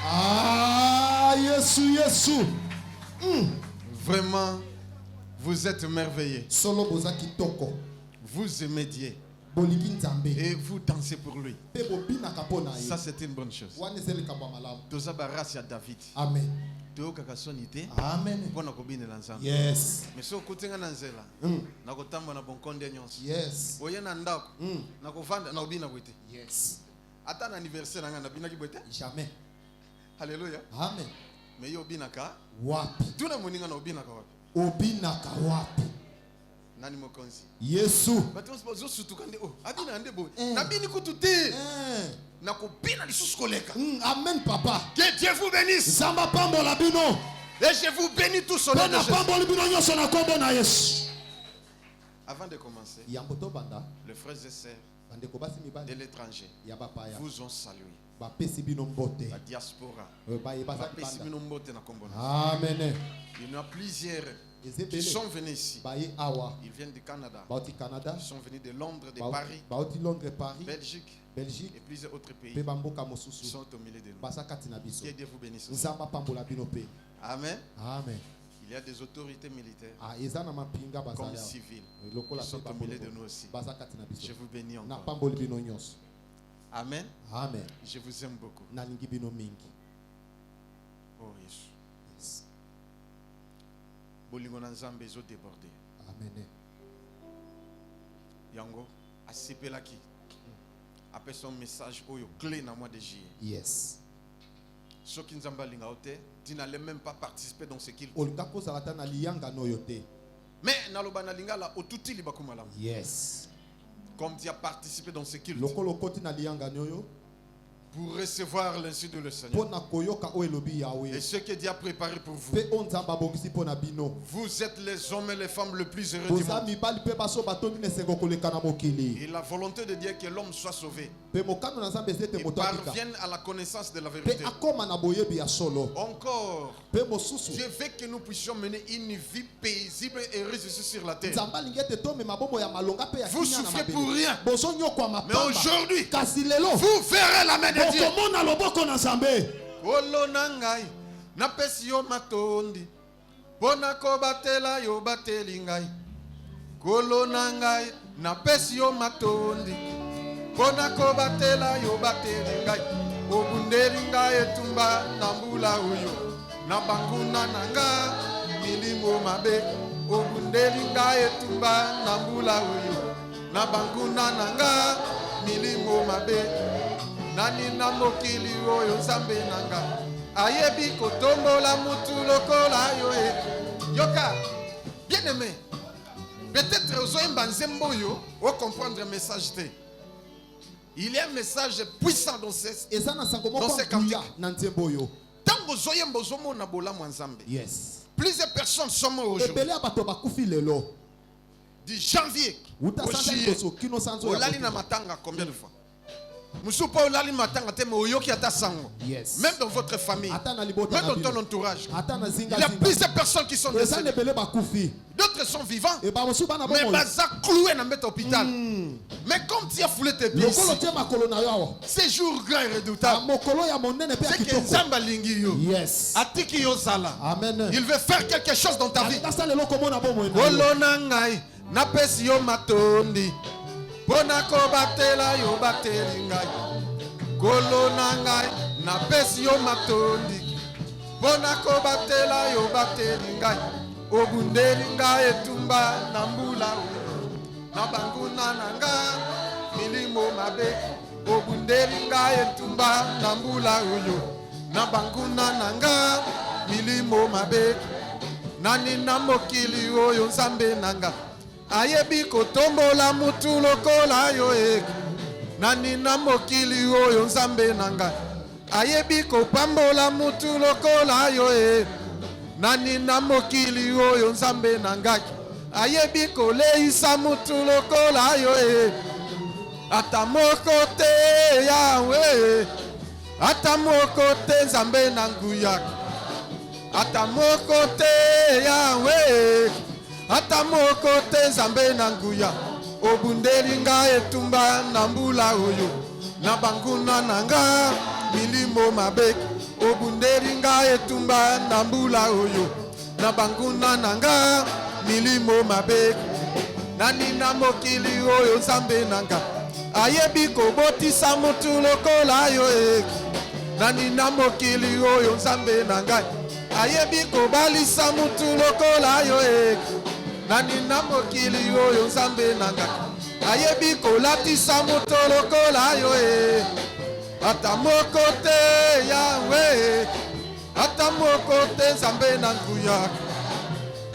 Ah, Yesu, Yesu. Vraiment, vous êtes merveilleux. Solo boza kitoko. Vous aimez Dieu. Et vous dansez pour lui. Ça, c'est une bonne chose. David. Amen. Amen. Yes. Mais si vous avez un zèle, yes. Yes. Attends l'anniversaire, jamais. Alléluia. Amen. Mais yo binaka. Wapi. Tout le monde na obinaka wapi. Obinaka wapi. Nani mokonzi. Yesu. Bato zo sutukande o. Abina ande bo. Na bini kutute. Na ko bina lisusu koleka. Amen papa. Que Dieu vous bénisse. Zamba pambola bino. Et je vous bénis tous au nom de Jésus. Pambola bino nyoso na kombo na Yesu. Avant de commencer, Yamboto banda. Les frères et sœurs de l'étranger vous ont salué. La diaspora. Amen. Il y en a plusieurs qui sont venus ici. Ils viennent du Canada. Ils sont venus de Londres, de Paris, Belgique et plusieurs autres pays. Ils sont au milieu de nous. Que Dieu vous bénisse. Amen. Amen. Il y a des autorités militaires comme civiles qui sont au milieu de nous aussi. Je vous bénis encore. Amen. Amen. Je vous aime beaucoup. Oh Jésus. Yes. Bolingo na Nzambe ezo déborder. Amen. Yango asepelaki. Après son message oyo clé na mois de juillet. Yes. Ceux qui Nzamba linga ote, tu n'allais même pas participer dans ce qu'il dit. Mais naloba na linga la otuti libakumala. Yes. Comme tu as participé dans ce qu'il dit. Pour recevoir l'insu de le Seigneur. Et ce que Dieu a préparé pour vous. Vous êtes les hommes et les femmes les plus heureux du monde. Et la volonté de Dieu est que l'homme soit sauvé. Et parvienne à la connaissance de la vérité. Encore, Dieu veut que nous puissions mener une vie paisible et heureuse sur la terre. Vous souffrez pour rien. Mais aujourd'hui, vous verrez la main de Dieu. Olo nangai na pesi yo matondi pona ko batela yo bateli ngai kolo nangai na pesi yo matondi pona ko batela yo bateli ngai obundeli ngai etumba na mbula uyo na banguna nanga milimo mabe obundeli ngai etumba na mbula uyo na banguna nanga milimo mabe nani na mokili oyo Nzambe nanga ayebi kotombola mutu lokola yo yoka bien aimé peut-être ozoyemba nzembo oyo o comprendre le message te. Il y a un message puissant dans ces cantiques. Tango ozoyemba ozomona bolamu Nzambe. Yes. Plusieurs personnes sont mortes aujourd'hui. Du janvier au juillet olali na matanga combien de fois? Yes. Même dans votre famille, même dans ton entourage, il y a plusieurs personnes qui sont décédées. D'autres sont vivants, mais baza cloué dans l'hôpital. Mais comme tu as foulé tes pieds, ces jours grands et redoutables, c'est que Nzamba lingi yo. Yes. Atiki yo zala. Amen. Il veut faire quelque chose dans ta vie. Kolonangai na pesi yo matondi. Pona ko batela yo bateli ngai kolo na ngai na pesi yo matondi pona ko batela yo bateli ngai obundeli ngai etumba na mbula na banguna nanga milimo mabe obundeli ngai etumba na mbula uyo na banguna nanga milimo mabe nani na mokili oyo Nzambe nanga ayebi kotombola mutu lokola yo nani na mokili oyo Nzambe nanga ayebi kopambola mutu lokola yo nani na mokili oyo Nzambe nanga ayebi koleisa mutu lokola yo ata moko te Yawe ata moko te Nzambe na nguya ata moko te Yawe ata moko te Nzambe na nguya obundeli ngai etumba na mbula oyo na banguna nanga milimo mabe obundeli ngai etumba na mbula oyo na banguna na nga milimo mabe nani na mokili oyo nzambe na nga ayebi kobotisa mutu lokola yo nani na mokili oyo nzambe na ngai ayebi kobalisa mutu lokola yo nani na mokili oyo nzambe na ngai ayebi kolatisa mutu lokola yo ata moko te yawe ata moko te nzambe na nguya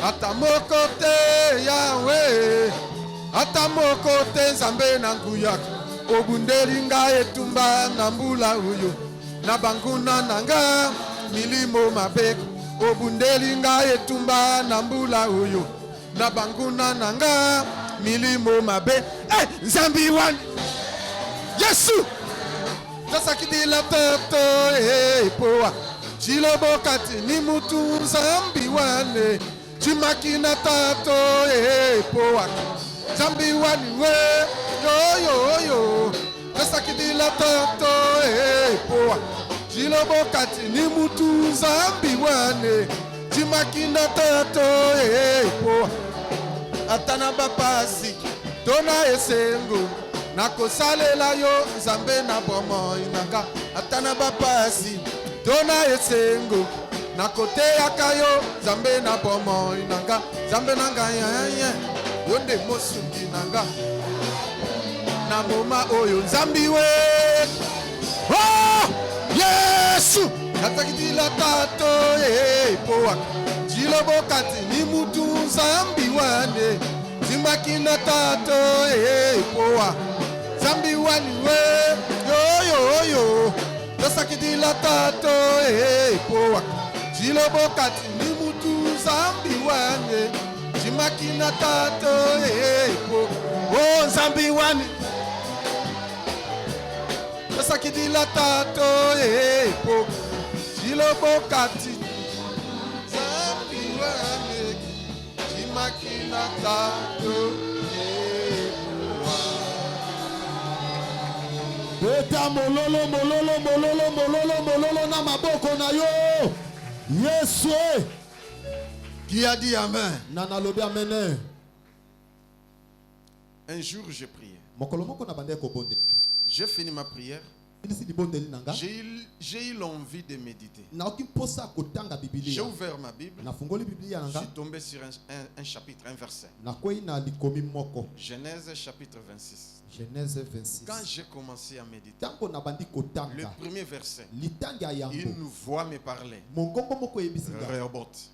ata moko te yawe ata moko te nzambe na nguya obundeli ngai etumba na mbula oyo na banguna na nga milimo mabe obundeli ngai etumba na mbula oyo na banguna na nga milimo mabe nzambi wani Yesu tasakidila toto poa chilobokati ni mutu nzambi wane chimakina tato poa nzambi wani we yo tasakidila toto poa chilobokati ni mutu nzambi wane chimakina tato poa atana bapasi tona esengo nakosalela yo nzambe na bomoi nanga atana bapasi tona esengo nakoteyaka yo nzambe na bomoi nanga nzambe nanga yaya yo nde mosungi nanga na moma oyo nzambi we Yesu natakidila tato poa chilobokati ni mutu nzambi wane zimakina tato poa nzambi wani we yo tasakidila tato poa chilobokati ni mutu nzambi wane zimakina tato poa nzambi wani tasakidila tato poa chilobokati nzambi wane zimakina tato Beta mololo na maboko na yo. Yesu. Qui a dit amen? Nana lobi amen. Un jour j'ai prié. Mokolomoko na bande ko bonde. J'ai fini ma prière. J'ai eu l'envie de méditer. J'ai ouvert ma Bible. Je suis tombé sur un chapitre, un verset. Genèse chapitre 26. Genèse 26. Quand j'ai commencé à méditer, le premier verset, une voix me parlait. Rehoboth.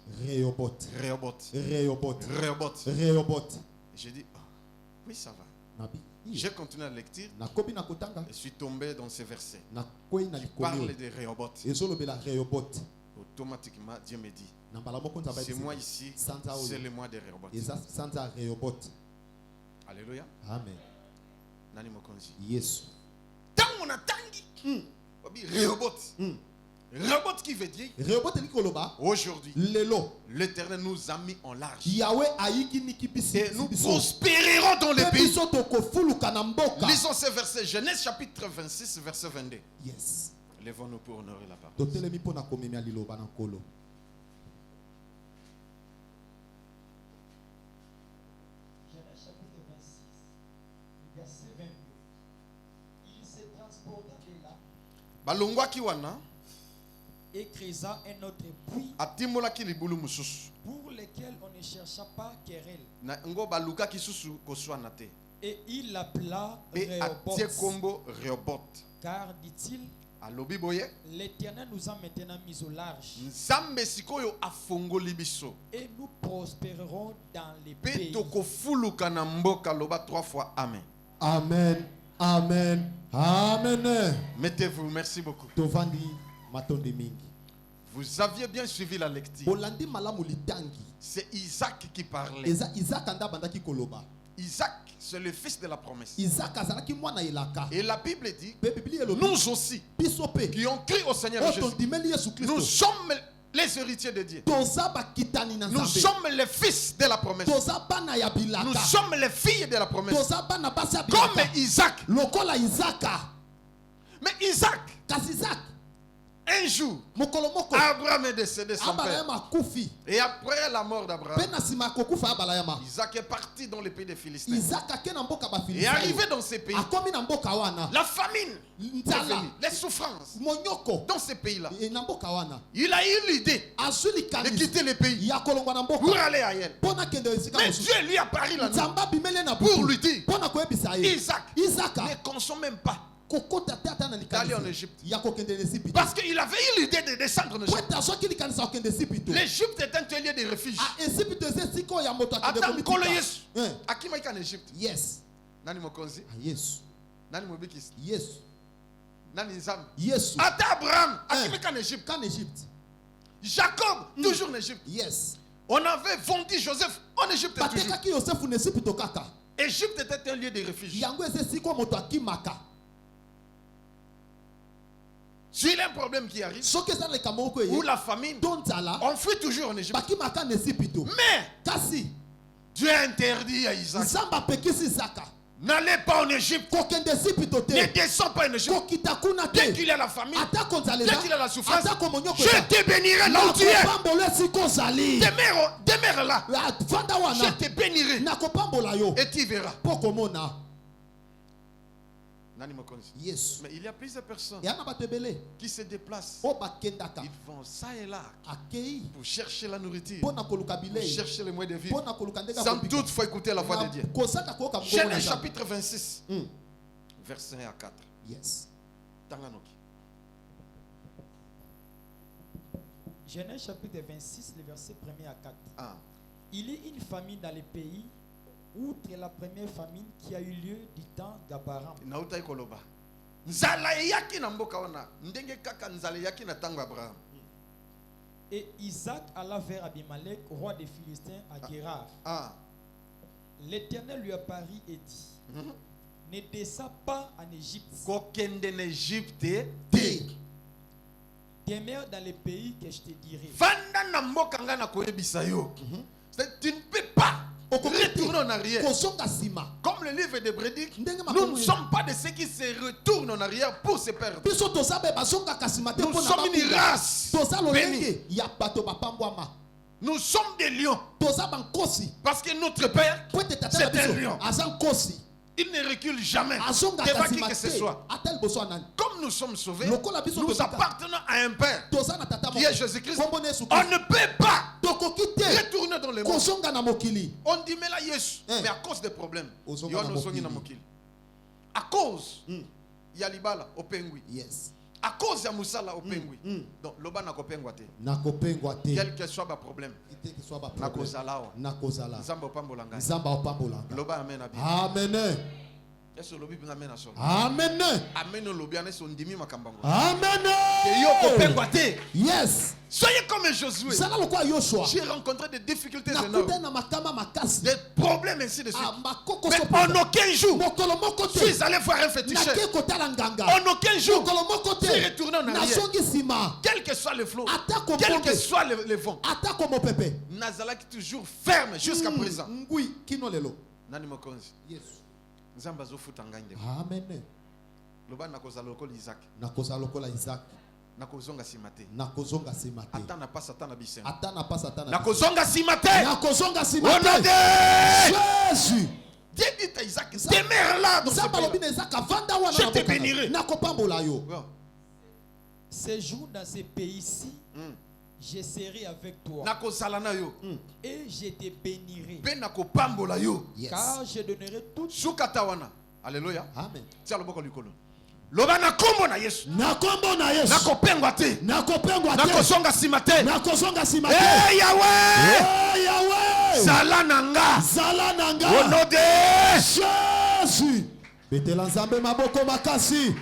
J'ai dit, oh, oui, ça va. J'ai continué la lecture. Je suis tombé dans ce verset. Il parle de Rehoboth. Automatiquement, Dieu me dit, c'est moi ici, c'est le mois de Rehoboth. Alléluia. Amen. Nani mokonzi. Yes. Tant on a tangi. Rehoboth. Rehoboth qui veut dire aujourd'hui l'Éternel nous a mis en large et nous prospérerons dans les pays. Lisons ce verset, Genèse chapitre 26 verset 22. Yes. Lèvons-nous pour honorer la parole. Genèse chapitre 26 verset 22. Il se transporta de là balongwa kiwana et creusa un autre puits atimolaki libulu mususu pour lequel on ne chercha pas querelle. na ngo baluka kisusu koswana te. Et il l'appela Et atie kombo Rehoboth. car dit-il, alobi boye l'Éternel nous a maintenant mis au large nzambe sikoyo afongoli biso et nous prospérerons dans les pe pays. tokofuluka na mboka loba 3 fois amen. Amen. Amen. Amen. Mettez-vous, merci beaucoup. Tovandi matonde mingi. Vous aviez bien suivi la lecture. Bolandi malamu litangi. C'est Isaac qui parlait. Isaac anda bandaki koloba. Isaac, c'est le fils de la promesse. Isaac azalaki mwana ilaka. Et la Bible dit, Nous nous aussi, qui ont cru au Seigneur Jésus, nous sommes les héritiers de Dieu. Nous sommes les fils de la promesse. Nous sommes les filles de la promesse. Comme Isaac. Mais Isaac, Un jour, mokolo moko Abraham est décédé son père. Abraham akufi Et après la mort pe d'Abraham, na nsima kokufa Abraham Isaac est parti dans le pays des Philistins. Isaac ake na mboka Et bafilistia arrivé dans ces pays, akomi na mboka wana la famine est nzala venue, les souffrances monyoko dans ces pays-là. na mboka wana Il a eu l'idée azwi de likanisi quitter le pays ya kolongwa na pour mboka aller ailleurs. mpo na kende esika Mais mosusu Dieu lui a parlé la nuit nzambe abimeli na pour butu lui dire, mpo na koyebisa ye Isaac, isaka ne consomme même pas. kokota te ata na D'aller en likanisi Égypte. ya kokende na esipito Parce qu'il avait eu l'idée de descendre en po Égypte. ete azwaki likanisi ya kokende esipito L'Égypte est un lieu de refuge. esipito eza esika oyo ya moto akende Attends, Nkolo komitika Yesu. Akimaika en Égypte. yes Nani mokonzi? yesu Nani mobikisi? yesu Nani nzambe? yesu Attends, Abraham. Akimaika en Égypte. qu'en Égypte Jacob, toujours en Égypte. yes On avait vendu Joseph en Égypte toujours. batekaki yosefu na esipito kaka Égypte était un lieu de refuge. yango eza esika oyo moto akimaka S'il y a un problème qui arrive, soki eza na likambo moko ou eye la famine, to nzala on fuit toujours en Égypte. bakimaka na esipito Mais kasi Dieu a interdit à Isaac, nzambe apekisi isaka n'allez pas en Égypte. kokende esipito te Ne descends pas en Égypte. kokita kuna Dès te qu'il y a la famine, atako nzala dès qu'il y a la eza souffrance, atako monyoko je te bénirai là où tu es. nakopambola esika ozali Demeure là. fanda Je wana te bénirai. nakopambola yo Et tu verras. mpo komona Nani mokonzi. yesu Mais il y a plusieurs personnes eya na bato ebele qui se déplacent. oyo bakendaka Ils vont ça et là akei pour chercher la nourriture, mpo na koluka pour bilei chercher les moyens de mpo vivre. na koluka ndenge Sans doute, il faut écouter la voix de Dieu. kosaka koyoka mongongo na Genèse Nzambe. chapitre 26, verset 1 à 4. yes Tanganoki. Genèse chapitre 26, le verset 1er à 4. Ah. Il y a une famine dans les pays, outre la première famine qui a eu lieu du temps d'Abraham. Nauta ikoloba. Nzala yaki na mboka wana. Ndenge kaka nzala yaki na tango Abraham. Et Isaac alla vers Abimelech, roi des Philistins, à Guérar. Ah. L'Éternel lui apparut et dit, ne descends pas en Égypte, Kokende en Égypte. te demeure dans les pays que je te dirai. Vanda na mboka nga na koyebisa yo. Tu ne peux pas retourner en arrière. kozonga nsima Comme le livre de Prédic, Ndenge nous makomo ne ye. sommes pas de ceux qui se retournent en arrière pour se perdre. biso toza be bazongaka nsima te Nous mpo na sommes une bakunda. race toza bénie. lolenge ya bato bapambwama Nous sommes des lions. toza bankosi Parce que notre Père, po ete tata c'est na un biso lion. aza nkosi Il ne recule jamais azongaka devant qui nsima que ce te soit. ata liboso ya nani Comme nous sommes sauvés, Lokola biso nous tozaka. appartenons à un Père toza na tata qui est Jésus-Christ. kombo na yesu On kristo ne peut pas tokoki te retourner dans le monde. kozonga na mokili On dit mais là yes, Hein. mais à cause des problèmes. Ozonga Yo na no zongi na mokili. À cause ya libala au pengui. yes À cause ya musala au pengui. Donc loba na kopengwa te. nakopengwa te Quel que soit ba problème. ite kiswa Na baproblème kozala wa. nakozala Nzambe opambola ngai. nzambe opambolanga Loba amen abi. amene Yesu lobi pinga amen aso. amene Amen lobi aneso ndimi makambango. amene Et yo kopengwa te. yes Soyez comme Josué. zala lokola yoshua J'ai rencontré des difficultés énormes. nakutani na makama makasi Des problèmes ainsi de suite. makokoso Mais en aucun jour, mokolo moko je te suis allé voir un féticheur. nake kotala nganga En aucun jour, mokolo moko je suis te retourné en arrière. nazongi nsima Quel que soit le flot, atako quel que mbonge soit le vent, atako mopepe Nazalaki toujours ferme jusqu'à présent. ngui kino lelo Nani mokonzi. yesu Nzamba zofuta ngai ndeko. amene Loba nakozala lokola Isaac. nakozala lokola isaki Nakozonga nsima te. nakozonga nsima te Ata na pasa ata na bisengo. ata na pasi ata na Nakozonga nsima te. nakozonga Au nsima nom te de jésus Dieu dit à Isaac, demeure là dans ce nzambe alobi pays. na ezaka vanda wana Je na te mboka na- bénirai. nakopambola yo Séjour dans ces pays-ci, je serai avec toi Nakozala na yo. et je te bénirai, Pe nakopambola yo. yes car je donnerai toutes Sukata wana. Alléluia. amen Tia loboko likolo. Loba na kombo na Yesu. na kombo na yesu Nakopengwa te. nakopengwa te Nakozonga nsima te. nakozonga nsima te Eh Yahweh. Eh, yawe Zala nanga. zala na Au nga nom de jésus betela nzambe maboko makasi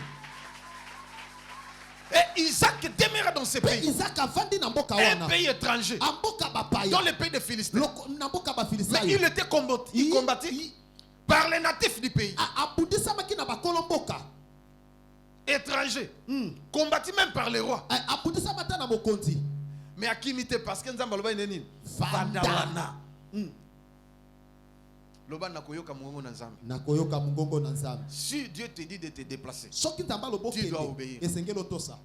Et Isaac demeura dans ce mpe pays. isaka avandi na mboka Un wana pays étranger. amboka bapaya Dans le pays des Philistins. na mboka Mais bafilisayo il était combattu. Il combattit par les natifs du pays. abudisamaki na bakolo mboka Étranger. Combattu même par les rois. abudisama ata na mokonzi Mais à qui imiter parce que Nzamba loba neni. Vanda. Vandawana. Loba nakoyoka mungongo na Nzambe. nakoyoka mongongo na nzambe Si Dieu te dit de te déplacer, soki nzambe alobi Tu dois okende obéir. esengeli otosa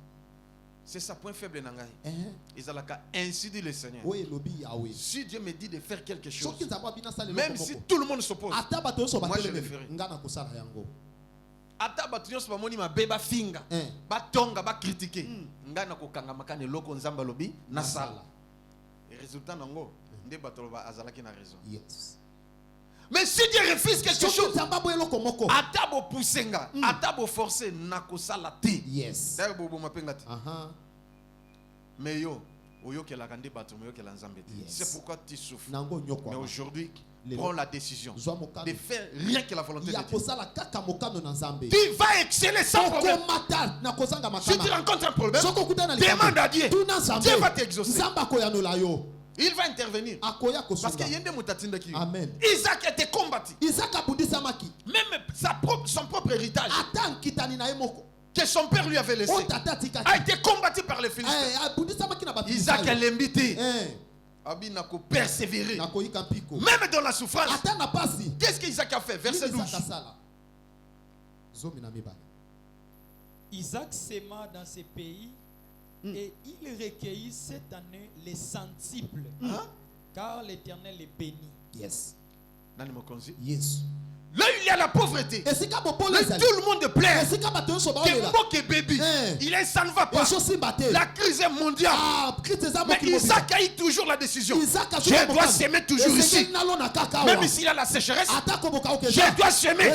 C'est ça point faible nangai. Eh, Ils ont ainsi dit le Seigneur. oyo elobi Yahweh. Si Dieu me dit de faire quelque chose, Soki nzambe abina sala eloko même si moko, tout le monde s'oppose, ata bato nyonso moi je le batelemeli, ferai. nga na kosala yango. ata bato nyonso bamoni mabe bafinga batonga bakritike ngai nakokanga makana eloko nzambe alobi nasala. Résultat nango nde bato loba azalaki na raison. Yes. Mais si Dieu refuse quelque Soki chose, nzambe aboya eloko moko, ata bopousse nga ata boforce nakosala te. yes. D'ailleurs boboma mpenga te. Aha. Mais yo oyokelaka nde bato moyokela nzambe te. Yes. C'est pourquoi tu souffres. Nango nyoko. Mais aujourd'hui, Les- prends la décision Zwa mokano. de faire rien que la volonté de Ya Dieu. kosala kaka mokano na nzambe. Tu vas exceller sans problème. Okomata na kozanga Si tu makana. rencontres un problème, Soko kutana na demande à Dieu. Tuna nzambe. Dieu va t'exaucer. Nzambe akoyanola yo. Il va intervenir. Akoya Parce kosunga. qu'il y a des mutatindaki. Amen. Isaac était combattu. Isaac abundisamaki. Même son propre héritage Ata nkitani na ye moko. que son père lui avait laissé O tata tikaki. a été combattu par les Philistins. Abundisamaki na bato. Isaac a l'invité. Eh. Abina ko persévérer. Na koyika mpiko. Même dans la souffrance. Ata na pasi. Qu'est-ce qu'Isaac a fait? Verset 12. Zomi na mibale. Isaac s'aima dans ces pays et il recueillit cette année les centiples, car l'Éternel les bénit. Yes. Nani mokonzi? Yes. Là, il y a la pauvreté. Esika bopolo Là, ezali. tout le monde plaît. Esika bato nyonso Que baolela. moque baby. Eh. Il est, ça ne va pas. Eso simba te. La crise est mondiale. Ah, Christ eza Mais mokili mobimba. Isaac a eu toujours la décision. Isaac a Je dois s'aimer toujours ici. Même s'il y a la sécheresse, je dois s'aimer.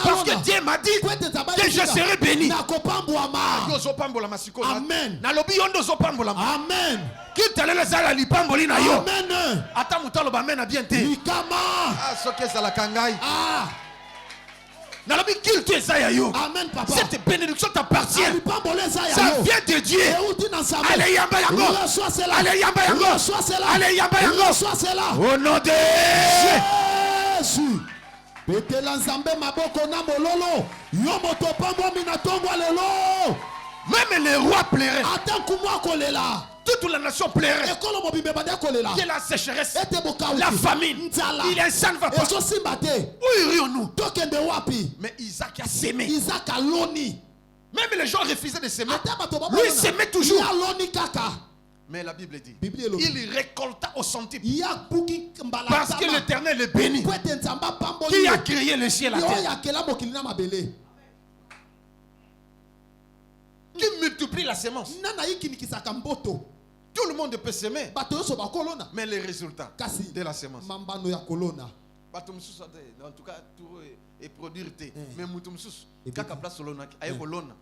Parce que Dieu m'a dit que je serai béni. Yo zopambola masiko. Amen. Nalobi yondo zopambola. Amen. Qui t'a laissé la lipamboli na yo? Amen. Ata mutalo ba mena bien te. Likama. Ah, soke za la kangai. Ah. Nalobi qu'il te zaya yo. Amen, papa. Cette bénédiction t'appartient. Ça Ça vient de Dieu. Allez yamba yango. Reçois cela. Allez yamba yango. Reçois cela. Allez yamba yango. Reçois cela. Au nom de Jésus. Betela nzambe maboko na mololo. Yo moto pambo mina tongwa lelo. même les rois plairaient. Ata kumwa kolela. Toute la nation plairait. Ekolo mobimbe bade kolela. Que la sécheresse, Ete bokaouti. la famine, Nzala. il est ça ne va pas. Eso simba te. Où irions-nous? Tokende wapi. Mais Isaac a sémé. Isaac aloni. Même les gens refusaient de s'aimer. Ata bato babo. Lui s'aimait toujours. Ya aloni kaka. Mais la Bible dit, Bible elobi. il récolta au centime. Ya buki mbala. Parce que l'Éternel est béni. Kwete nzamba pambo. Qui a créé le ciel et la Yo terre. ya kela mokili na mabele. Qui multiplie la sémence. Nana ikinikisaka mboto. Tout le monde peut s'aimer. Bato yoso bakolona. Mais les résultats Kasi de la sémence. mambano ya kolona. Bato mususu en tout cas tout est produire te. Eh. Mais mutu mususu Et kaka puis- place solona aye kolona.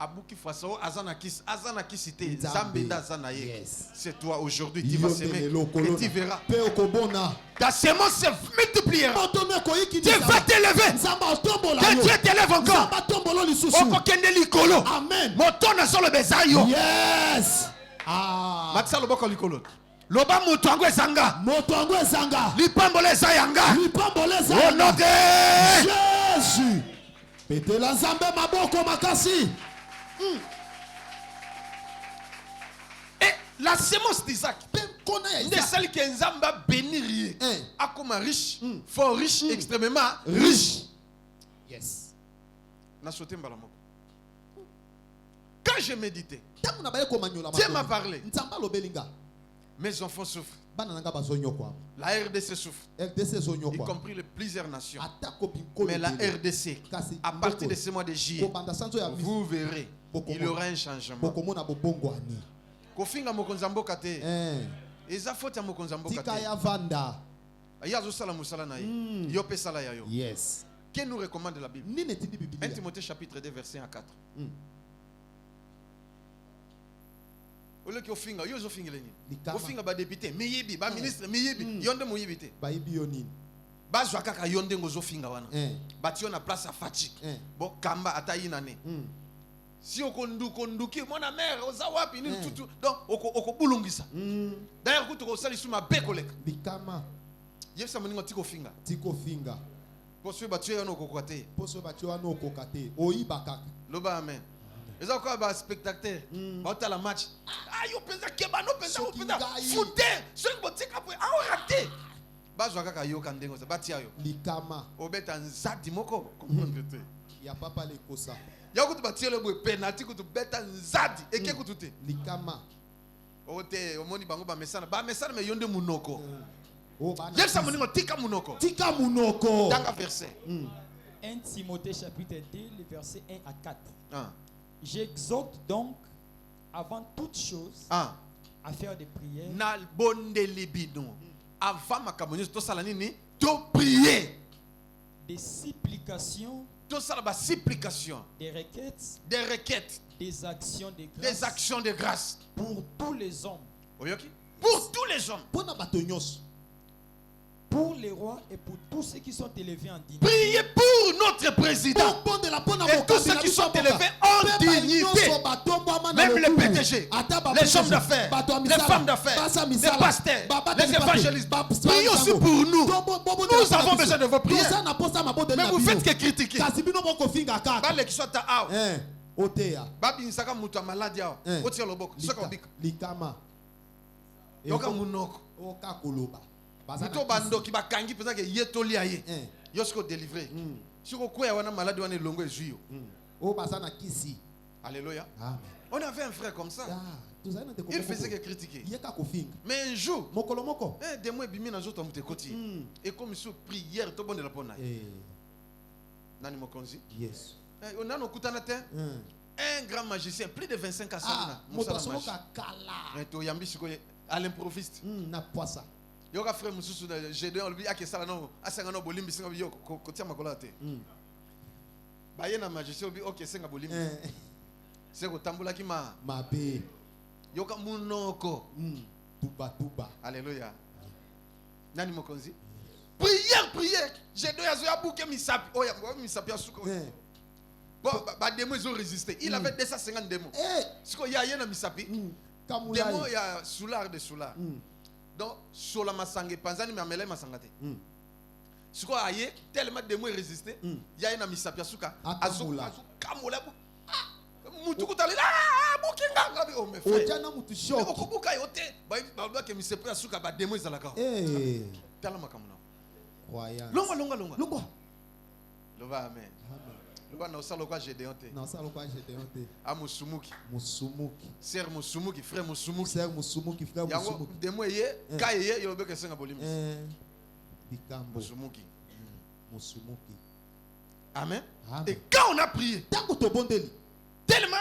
Abuki faso azana kisi te. Nzambe. Zambe nda azana ye. Yes. C'est toi aujourd'hui tu vas s'aimer Yondelelo et kolona. tu verras. Pe okobona. Ta sémence se multipliera. Moto ne koyiki Dieu va t'élever. Nzamba otombola Que yo. Dieu t'élève encore. Nzamba tombolo lisusu. Okokende likolo. Amen. Motona solo bezayo. Yes. Ah. Matisa loboko likolo. Loba moto ango ezanga. Moto ango ezanga. Lipambolo eza yanga. Lipambolo Au ezanga. nom de Jésus. Petela nzambe maboko makasi. Et la sémence d'Isaac. Pe kona ya C'est Isaac. celle qui Nzamba bénir. Eh. Akoma riche, fort riche, extrêmement riche. Riche. Yes. Na sauté mbalamoko. Quand je méditais, Tangu na baye komanyola Dieu makolo. m'a parlé. Nzamba lobelinga. Mes enfants souffrent. Bana nanga bazonyokwa. La RDC souffre, RDC y zonyokwa. compris les plusieurs nations. Atako binkolo. Mais la RDC, Kasi à partir de mboko. ce mois de juillet, Kobanda sanzo ya vous verrez, Bokomo. il y aura un changement. bokomona bobongwani. Kofinga mokonzamboka te. Eh. Eza faute ya mokonzamboka Tika te. ya vanda. Yazo sala musala na ye. Yo pe sala ya yo. Yes. Que nous recommande la Bible? Nini tindi 1 Biblia. Timothée chapitre 2 verset 1 à 4. Ole ki ofinga, yo zo fingele ni. Likama. Ofinga ba député, miyibi, ba ministre, miyibi, yonde moyibi te. Bayibi yo nini. Ba zwa kaka yonde ngozo finga wana. Eh. Batio na place à fatigue. Bon kamba atayi nane. Si okonduki mwana mère oza wapi ni tutu. Donc oko bulungisa. D'ailleurs kutu ko sali suma be koleka. Likama. Yesa moningo tiko finga. Tiko finga. Poso batio yana okoko te. Poso batio ano kokate. Oyiba kaka. Loba amen. Eza quoi ba spectateur. Ba otala match. Ah yo penza keba no penza o Soki penza. ngai. Foute. Soki botika po a raté. Ba zwa kaka yo kandengo za batia yo. Likama. Obeta nzadi moko comprendre te. Ya papa lekosa. Yakutu batie le boy penalty kutu beta nzadi eke kutu te. Likama. Ote omoni bango ba mesana me yonde munoko. Oh, bana. Yebsa moningo tika munoko. Tika munoko. Danga verset. 1 Timothée chapitre 2, les versets 1 à 4. Ah. J'exhorte donc, avant toute chose, Ah. à faire des prières, Na bonde libino. Avant makamoni to sala nini? To prier. des supplications, To sala ba supplication. des requêtes, Des requêtes. des actions de grâce Des actions de grâce. pour tous les hommes, Oyoki? Pour tous les hommes. Pona batonyos. pour les rois et pour tous ceux qui sont élevés en dignité. Priez pour notre président. Et tous ceux qui sont élevés en dignité. Même les PDG, les hommes d'affaires, les femmes d'affaires, les pasteurs, les évangélistes. Priez aussi pour nous. Nous avons besoin de vos prières. Mais vous faites que critiquer. Bale qui soit à Otea. Babi nisaka mutu malade yao. Otia loboko. Soka obika. Likama. Yoka munoko. Oka koloba. Muto bando ki bakangi pesa ke yetoli aye. Yosko délivré. Siko kwa wana malade wana longo ezuyo. O basana kisi. Alléluia. Amen. On avait un frère comme ça. Il faisait que critiquer. Mais un jour, des mois bimi na zoto mute koti. Et comme sur prière to bonne la pona. Nani mokonzi? Yes. On a no kutana te. Un grand magicien, plus de 25 ans. Ah, motasolo ka kala. To yambi siko à l'improviste. Na poisa. Yoka frère mususu na Gédéon on lui a que ça no asanga no bolimbi singa yo kotia makola te. Ba yena magicien obi OK singa bolimbi. C'est ko tambola ki ma mabe. Yoka munoko. Tuba. Alléluia. Nani mokonzi? Prière. Gédéon azoya bouke misapi. Oya misapi asuko. Bon, bah démons ils ont résisté. Il avait 250 démons. Ce qu'il y a na misapi. Démons il y a soulard de soulard. Donc sola masangé panzani mais amele masangate. Ce qu'il y a tellement démons résisté. Il y a na misapi asuka. Azuka kamola. Mutu kutali bukinga ngabi o me frère. Ojana mutu shock. Okubuka yote ba ke misapi asuka ba démons ezalaka. Tala makamuna. Croyance. Longa. Lova amen. Amen. Na osalo kwa Gédéon te. Na osalo kwa Gédéon te. A Musumuki. Sœur Musumuki, frère Musumuki. Sœur Musumuki, frère Musumuki. Yango demo ye, ka ye yo beke senga bolimi. Bikambo. Musumuki. Amen. Amen. Et quand on a prié, tango to bondeli. Tellement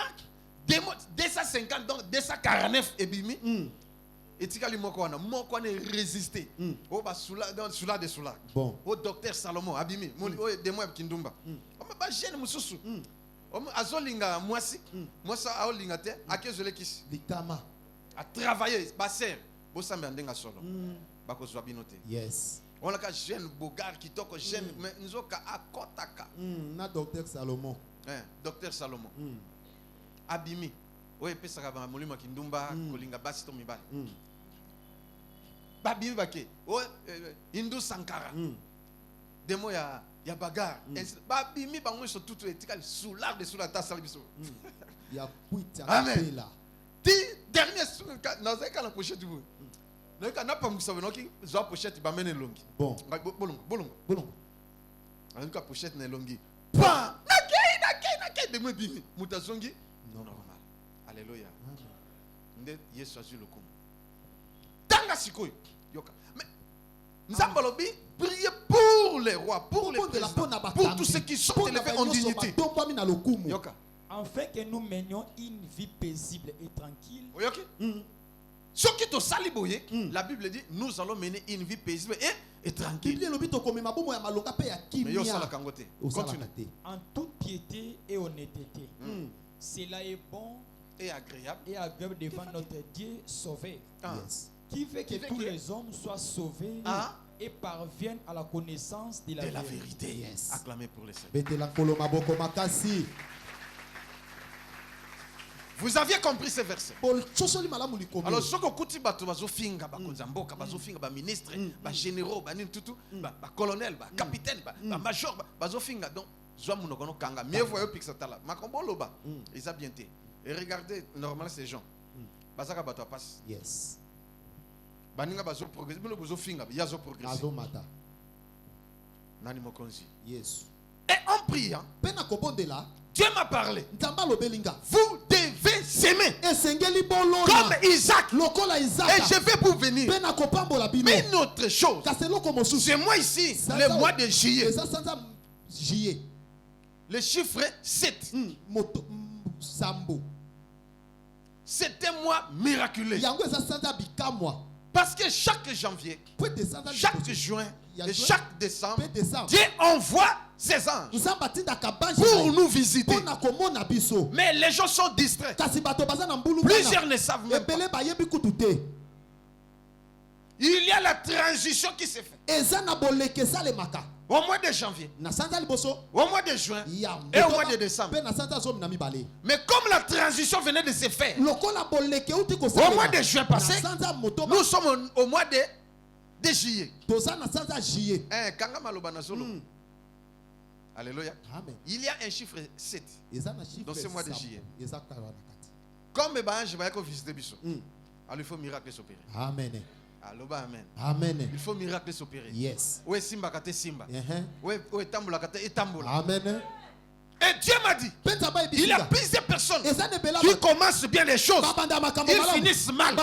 démo 250 donc 249 ebimi. Et tikali moko wana résister. O ba soula de soula. Bon. O docteur Salomon abimi. O demo kindumba. O ba jeune mususu. O azolinga mwasi. Mwasa aolinga te akezole kisi. Likama. A travailler ba ser. Bo samba ndenga solo. Ba ko zwa binote. Yes. On a ka jeune bogar kitoko jeune mais nzoka akotaka. Na docteur Salomon. Docteur Salomon. Abimi. O epesaka ba molima kindumba kolinga basi to mibali. Babimi bake. O Hindu Sankara. Demo ya bagar. Babimi bango so tutu etikali soulard de soulard ta salibiso. Ya kuita pela. Ti dernier dans un cas la pochette du. Na ka na pa musabe no ki zo pochette ba mene longi. Bon. Bolongo. En ka pochette na longi. Pa! Na kei demo bimi. Mutasongi. Normal. Alléluia. Nde Yesu azu lokumu. Tanga sikoyo. Yoka. Mais Nzambalobi priez pour les rois, pour les présidents, pour tous ceux qui sont élevés en dignité. Yoka. Afin que nous menions une vie paisible et tranquille. Yoki. Ce qui te saliboye, la Bible dit nous allons mener une vie paisible et tranquille. Mais yo sala kangote. Continue. En toute piété et honnêteté. Cela est bon et agréable devant notre Dieu sauveur. Yes. Qui fait que tous les hommes soient sauvés et parviennent à la connaissance de la vérité. Yes. Acclamez pour les Seigneurs. Vous aviez compris ce verset. Alors, ce que kuti bato bazofinga bakonzamboka bazofinga ba ministre, ba généraux, ba nintutu, ba colonel, ba capitaine, ba major, bazofinga donc zwa munokono kanga. Mieux voyez pixatala. Makombo loba. Ils a bien été. Et regardez normalement ces gens. Bazaka bato passe. Yes. Baninga bazo progresser, bino bazo finga, yazo progresser. Azo mata. Nani mokonzi. Yes. Et en priant, pena kobondela, Dieu m'a parlé. Nzamba lobelinga. Vous devez s'aimer. Esengeli bolona. Comme Isaac. Lokola Isaac. Et je vais vous venir. Pena kopambola bino. Mais une autre chose. Kaseloko mosusu. C'est moi ici, le mois de juillet. Eza sanza juillet. Le chiffre 7. Moto sambo. C'est un mois miraculeux. Yango eza sanza bikamwa. Parce que chaque janvier, chaque juin et chaque décembre, Dieu envoie ses anges pour nous visiter. Mais les gens sont distraits. Plusieurs ne savent même pas. Il y a la transition qui se fait. Au mois de janvier, au mois de juin et au mois de décembre. Mais comme la transition venait de se faire, au mois de juin passé, nous sommes au mois de juillet. Alléluia. Il y a un chiffre 7 dans ce mois de juillet. Comme je vais visiter Bissau, il faut miracle s'opérer. Amen. Amen. Amen. Il faut miracle s'opérer. Yes. Où est Simba kate Simba? Où est Tamboula kate Tamboula? Amen. Et Dieu m'a dit, il y a plusieurs personnes qui commencent bien les choses, ils finissent mal.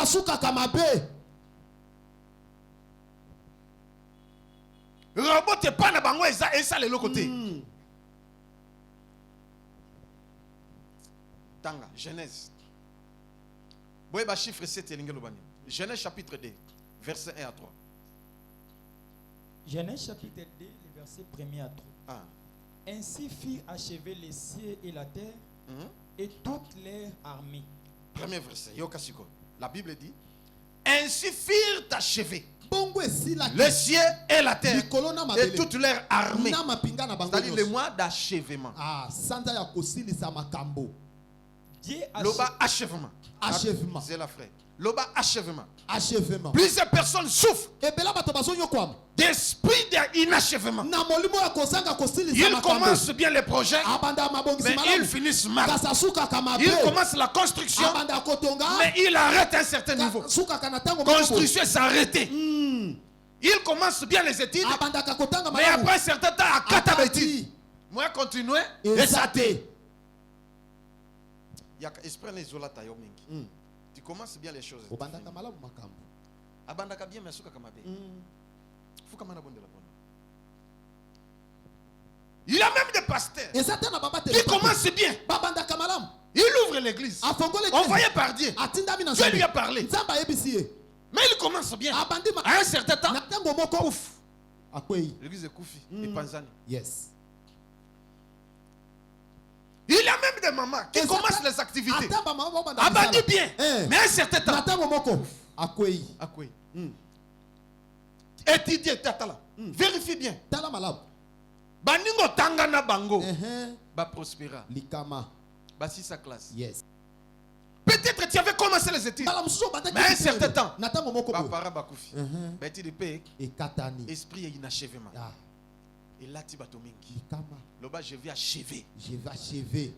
Robot n'est pas dans et ça le côté. Tanga, Genèse. Boyba chiffre 7 et l'ingélobani. Genèse chapitre 2, verset 1 à 3. Genèse chapitre 2, le verset 1er à 3. Ah. Ainsi firent achever les cieux et la terre et toutes leurs armées. Premier verset, Yokasiko. La Bible dit, ainsi firent achever les cieux et la terre et toutes leurs armées. C'est-à-dire le mois d'achèvement. Dieu Loba achèvement. Achèvement. C'est la frère. Loba achèvement. Achèvement. Plusieurs personnes souffrent d'esprit d'inachèvement. Ils commencent bien les projets, mais ils finissent mal. Ils commencent la construction, mais ils arrêtent à un certain niveau. Construction s'est arrêtée. Ils commencent bien les études, mais après un certain temps, à Katabeti, moi continuer et ça t'est. Tu commences bien les choses. Abandaka bien, mais souka kamabe. Il y a même des pasteurs qui commencent bien. Il ouvre l'église. Envoyé par Dieu. Dieu lui a parlé. Mais il commence bien. À un certain temps, ouf. L'église de Koufi et Panzani. Yes. Il y a même des mamans qui commencent les activités. Abandonne bien. Mais à un certain temps, étudiez, vérifie bien. Baningo tangana bango. Ba prospéra. Likama. Ba si sa classe. Yes. Peut-être tu avais commencé les études. Mais à un certain temps. Ba para ba koufi. Ba ti de paix. Et katani. Esprit est inachèvement. Et là tu vas tomingi. Loba je vais achever. Je vais achever.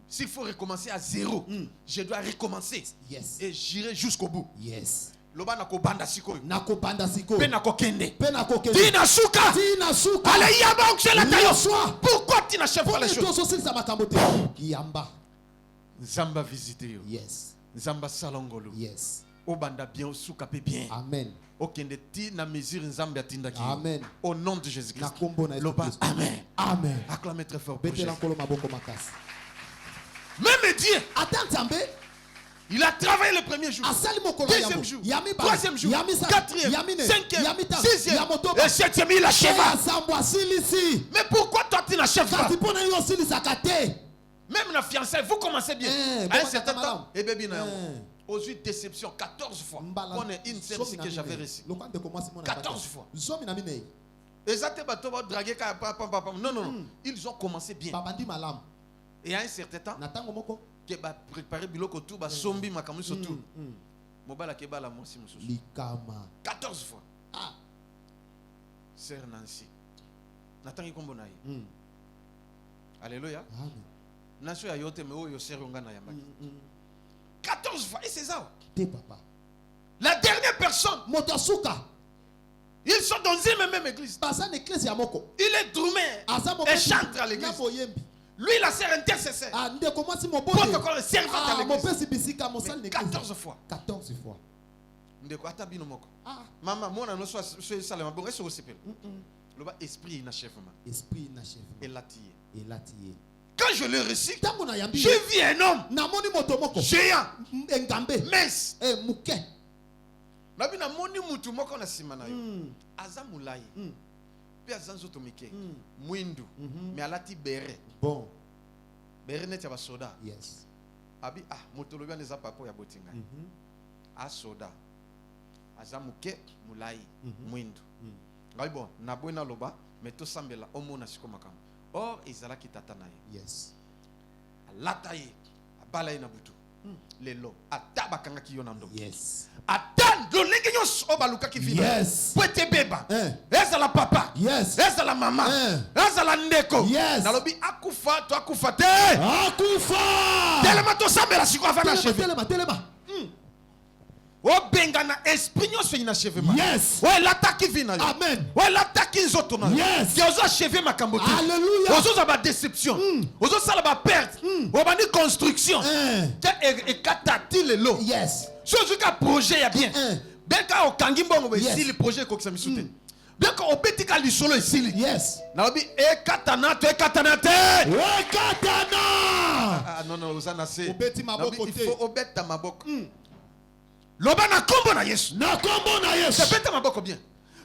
S'il faut recommencer à zéro, je dois recommencer. Yes. Et j'irai jusqu'au bout. Yes. Loba nako banda siko. Nako banda siko. Pe nako kende. Pe nako kende. Tina suka. Tina suka. Allez yamba oxela tayo. Pourquoi tu n'achèves pas les choses? Yamba. Nzamba visiter yo. Yes. Nzamba salongolo. Yes. Obanda bien suka pe bien. Amen. Okende ti na mesure nzamba atinda ki. Amen. Au nom de Jésus-Christ. Loba. Amen. Amen. Acclamez très fort. Même Dieu. Attends, il a travaillé le premier jour, deuxième jour, troisième jour, quatrième, cinquième, sixième et septième, il achèva. Mais pourquoi toi tu n'achèves pas? Même la fiançailles, vous commencez bien. À un certain temps, et bébé n'a aux huit déceptions 14 fois. On est une seule que j'avais reçue. 14 fois. Et ça non. Ils ont commencé bien. Et à un certain temps, que ba préparer biloko tout ba sombi makamu surtout. Mobala ke bala mosi mususu. Likama. 14 fois. Ah. Sœur Nancy. Natangi kombo na ye. Alléluia. Amen. Nation ya yote me oyo sœur ngana ya maki. 14 fois et c'est ça. T'es papa. La dernière personne. Motosuka. Ils sont dans une même église. Il est droumé et chante à l'église. Lui, la sœur intercesseur. Ah, ndeko mwasi mobote. Protocole servante à Ah, l'église. mopesi bisika mosali Mais l'église. 14 fois. 14 fois. Ndeko ata bino moko. Ah, Maman, moi on a so salama bon est-ce que c'est le bas esprit inachèvement. esprit inachèvement. Et l'attier. Et latié. Quand je le récite, Tango na yambi. j'ai vu un homme Namoni moto moko. géant, Engambe. mince. Muke. Nabi na moni mutu moko na sima na yo. Mm. Aza mulai. Mm. Pe aza nzoto mike. Mm. Mwindu. Mais alati bere. Bon. Bere net ya ba soda. Yes. Abi moto lobi aneza papo ya botinga. A soda. Aza muke mulai. Mwindu. Ngai bon, na boina loba, mais to sambela omona siko makambo. Or ezalaki tata na ye. Yes. Alata ye. Abala ye na butu. Lelo ata bakangaki yo na ndo. Yes. Ata lolenge nyonso o balukaki vina. Yes. Po ete beba. Eh. Ezala papa. Yes. Ezala mama. Ezala ndeko. Yes. Nalobi akufa to akufa te. Akufa. Telema to sambela siko avana cheve. Telema. O benga na esprit nyonso inachevema. Yes. O lataki vina yo. Amen. O lataki nzoto na yo. Yes. Ki ozo acheve makambo te. Alléluia. Ozo za ba déception. Ozo sala ba perte. O bani construction. Eh. Ekatati lelo. Yes. So ozuka projet ya bien. Bien ka okangi mbongo be Yes. sili projet kokisa misute. Bien ka obetika lisolo esili. Yes. Nalobi ekatana te. Ekatana. Ah non ozana se. Obeti maboko Nalobi, te. il faut obeta maboko. Loba na kombo na Yesu. Na kombo na Yesu. Répète maboko bien.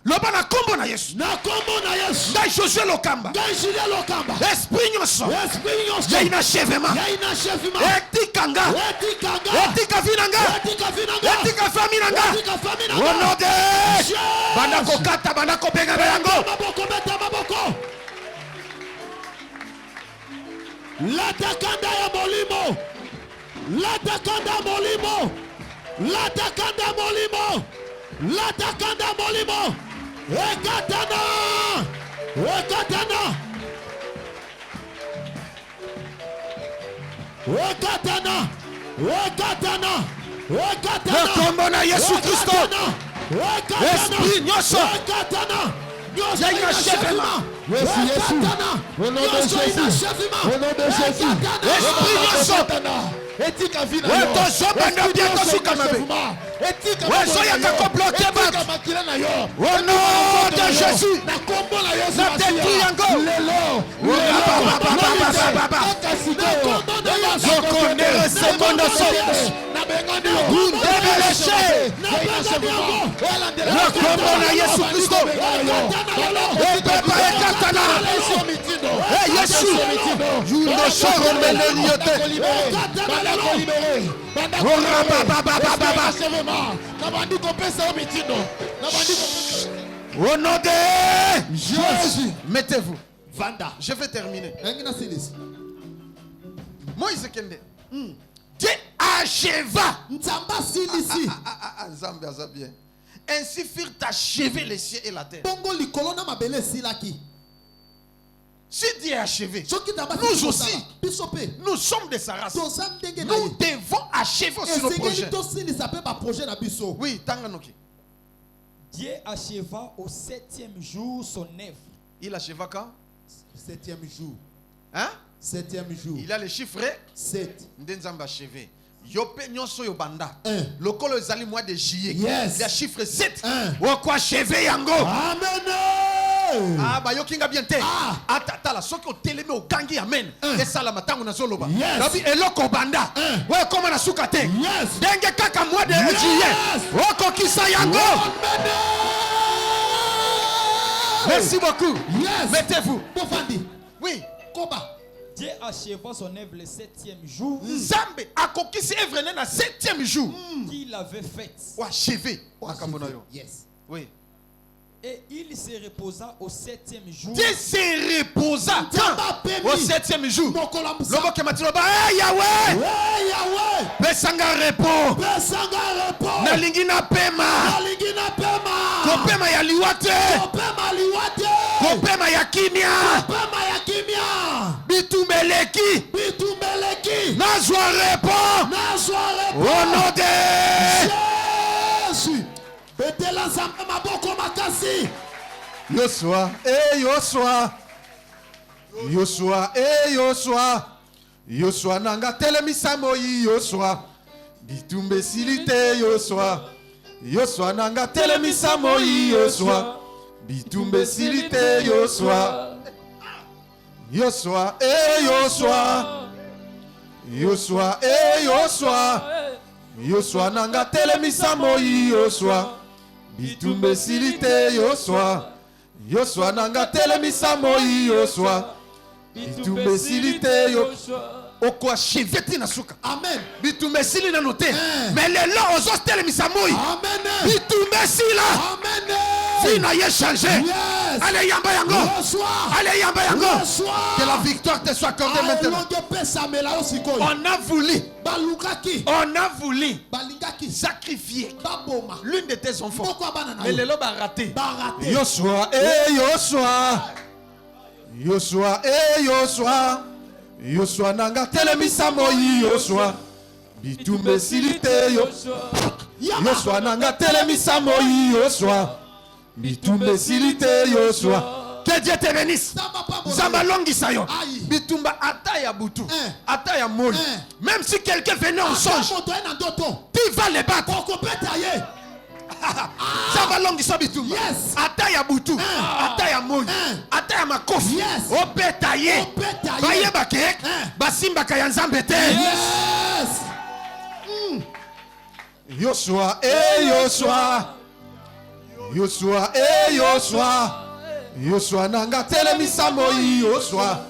Loba na kombo na Yesu. Na kombo na Yesu. Ngai Josué Lokamba. Ngai Julia Lokamba. Esprit nyonso. Esprit nyonso. Ya inachèvement. Ya inachèvement. Etikanga. Etikanga. Etika vinanga. Etika vinanga. Etika faminanga. Etika faminanga. Au nom de Jésus. banda kokata banda kobenga yango. Maboko beta maboko. Latakanda ya molimo. Latakanda molimo. Latakanda molimo. Latakanda molimo. Ekatana. Ekatana. Ekatana. Ekatana. Ekatana. Na kombo na Yesu Kristo. Ekatana. Esprit nyonso. Ekatana. Nyonso Ya inachèvement. Yesu. Au nom de Jésus. Au nom de Jésus. Esprit nyonso. Etika vina Ouais, ton so banda bien to suka mabe. Etika Ouais, so ya ka bloquer bat. makila na yo. Au nom de Jésus. Na kombo na Yesu. Na détruit yango. Lelo. Zokondere sekonda so. Na bengani Undebeleshe. Na kombo na Yesu Kristo. Epepa ekatana. Eh Yesu. Yundo shoro meleliote. Au nom de Jésus. Mettez-vous. Vanda. Je vais terminer. Engina silis. Moïse Kende. Dieu acheva. Nzamba silisi. Nzambe aza bien. Ainsi firent achever les cieux et la terre. Bongo likolo na mabele silaki. Si Dieu est achevé, Nous nous aussi, Bisope. nous sommes de sa race. Nous Nous devons achever aussi nos projets. projet. Oui, Tanganoki. Dieu acheva au 7e jour son œuvre. Il acheva quand? 7e jour. Hein? 7e jour. Il a les chiffres. 7. Ndenzamba achevé. Yope nyonso yobanda. 1. Lokolo ezali mois de juillet. Yes. Il y a chiffre 7. 1. Wako achevé yango. Amen. Ah, ba yokinga bien te. Ah. Atatala soki otelemi okangi amen. Esala matango na zoloba. Yes. Nabi eloko banda. Ouais koma na suka te. Yes. Denge kaka mois de juillet. Wako kisa yango. Amen. Merci beaucoup. Yes. Mettez-vous. Bofandi. Oui. Koba. Dieu acheva son œuvre le 7e jour Nzambe akokisi œuvre na 7e jour. qu'il avait faite. Wa achevé. Makambo na yo. Yes. Oui. Et il se reposa au 7e jour. Dieu se reposa Nzambe au 7e jour. Mokola musa. Lobo ke matilo ba Yahweh. Hey Yahweh. Pesanga repos. Besanga repo. Nalingi na pema. Nalingi na pema. Kopema ya liwate. Kopema liwate. Kopema ya kimia. Kopema ya kimia. Bitumeleki. Bitumeleki. Nazwa repos. Nazwa repo. Au nom de Jésus. Betela nzambe maboko makasi. Yosua. Eh Yosua. Yosua, Yosua. Yosua nanga telemisa moi Yosua. Bitumbe silite Yosua. Yosua nanga telemisa moi Yosua. Bitumbe silite Yosua. Yosua, Yosua. Yosua, Yosua. Yosua nanga telemisa moi Yosua. Bitumbe silite Yosua. Yosua nanga telemisa moi Yosua. Bitumbe silite Yosua. Okwa chiveti na suka. Amen. Bitumbe sili na note. Mais le lo ozo telemisa moi. Amen. Bitumbe sila. Amen. Fina ye changé. Yes. Allez yamba yango. Bonsoir. Allez yamba yango. Bonsoir. Que la victoire te soit accordée maintenant. On a voulu. On a voulu sacrifier l'une de tes enfants. Mais le lobe a raté. Yosua, Yosua. Yosua, Yosua. Yosua nanga telemisa moi Yosua. Bitumbe silite Yosua. Yosua nanga telemisa moi Yosua. Bitumbe silite Yosua. Que Dieu te bénisse. Zamba longi sayo. Bitumba ata ya butu. Ata ya moli. Même si quelqu'un venait en songe, tu vas les battre. Zamba longi sa bitumba. Ata ya butu. Ata ya moli. Ata ya makofi. Opetaye. Baye bake. Basimba kaya nzambe te. Yosua, Yosua. Yosua, Yosua. Yosua nanga telemisa moi Yosua.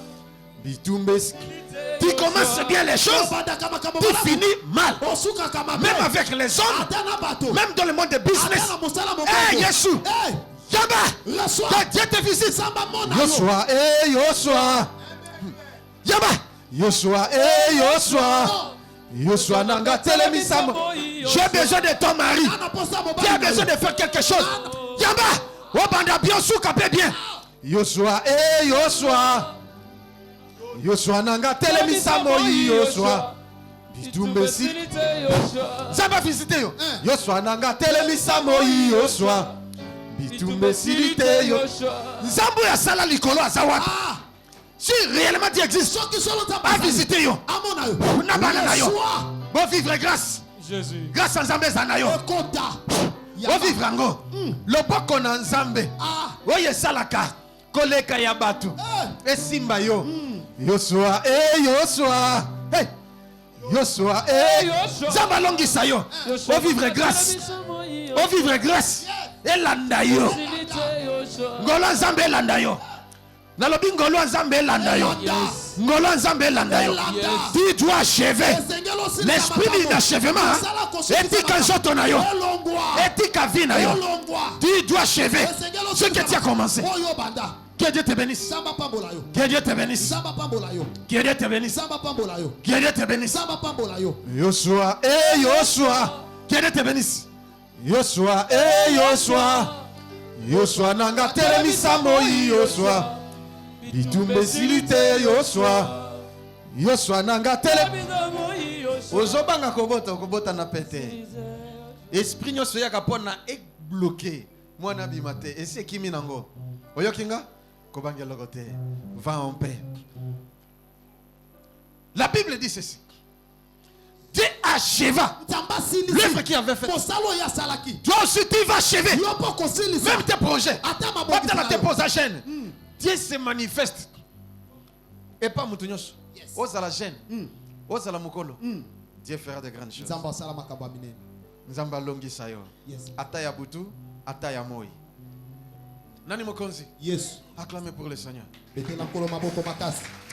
Bitumbe. Tu commences bien les choses, tu finis mal. Même avec les hommes, même dans le monde de business. Hey Yeshua, Yaba, que Dieu te visite. Yosua, Yosua. Yaba, Yosua, Yosua. Yosua nanga telemisa moi. J'ai besoin de ton mari. Tu as besoin de faire quelque chose. Yaba. Obanda bien souka bien. Yosua, Yosua. Yosua nanga telemisa moi Yosua. Bitumbe silite Yosua. Ça va visiter yo. Yosua nanga telemisa moi Yosua. Bitumbe silite Yosua. Nzambu ya sala likolo azawa. Si réellement Dieu existe, va visiter yo. Na bana yo. Bon vivre grâce. Jésus. Grâce à Nzambe zanayo. O vivre ango loboko na nzambe oye salaka koleka ya batu esimba yo Yosua, Yosua. Hey. Yosua, Nzambe alongisa yo. O vivre grâce. O vivre grâce. Elanda yo. Ngolo Nzambe elanda yo. Nalobi ngolo Nzambe elanda yo. Ngolo Nzambe elanda yo. Tu dois achever l'esprit d'achèvement. Etika nzoto na yo. Etika vie na yo. Tu dois achever ce que tu as commencé. Que Dieu te bénisse. Que Dieu te bénisse. Que Dieu te bénisse. Que Dieu te bénisse. Yosua, Yosua. Que Dieu te bénisse. Yosua, Yosua. Yosua nanga telemisa moi Yosua. Bitumbe silite Yosua. Yosua nanga telemisa moi Yosua. Ozobanga kobota na pete. Esprit nyoso ya kapona e bloqué. Mwana bimate. Et c'est kimi nango. Oyokinga? Kobange logote. Va en paix. La Bible dit ceci. Dieu acheva l'œuvre qu'il avait fait. Toi aussi tu vas achever même tes projets. Attends tes projets. Dieu se manifeste. Et pas Moutounios. Osa la gêne. Osa la mukolo. Dieu fera de grandes choses. Nzamba longi sayo. Ataya butu, ataya moi. Nani mokonzi? Yes. Acclamez pour le Seigneur.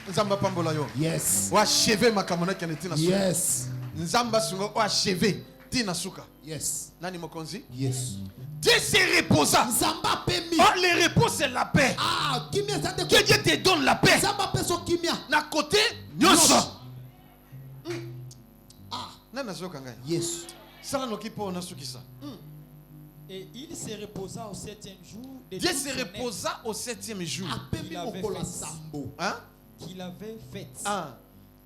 Nzamba pambola yo. Yes. Wa achever makamona qui tina suka. Yes. Nzamba sungo wa achever tina suka. Yes. Nani mokonzi? Yes. Dieu se reposa. Nzamba pemi. Oh, le repos c'est la paix. Ah, kimia zande. Que Dieu te donne la paix. Nzamba peso kimia. Na côté nyonso. Ah, nana zoka ngai. Yes. Sala nokipo na sukisa. Et il se reposa au 7e jour. Dieu se reposa au 7e jour. Hein? Qu'il avait fait. Ah.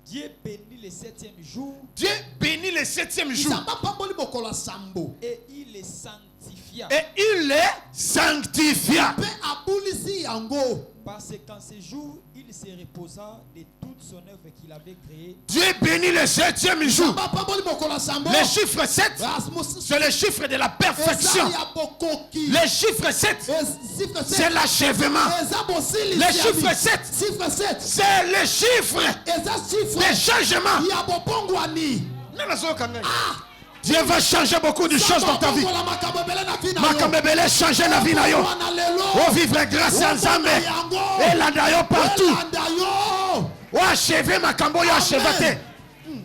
Dieu bénit le 7e jour. Dieu bénit le 7e jour. Et il les sanctifia. Et il les sanctifia. Parce qu'en ce jour, il se reposa de toute son œuvre qu'il avait créée. Dieu bénit le 7e jour. Nzambe apamboli mokolo sambo. Le chiffre 7, c'est le chiffre de la perfection. Eza ya bokoki. Le chiffre 7, Chiffre c'est 7. l'achèvement. Eza bosili. Le chiffre 7, Chiffre 7. c'est le chiffre Eza chiffre. des changements. Ya bopongwani. Dieu va changer beaucoup de choses dans ta vie. Makambebele changer la vie na yo. Oh vivre grâce à Nzambe. Et la dayo partout. Oh achever makambo yo achever.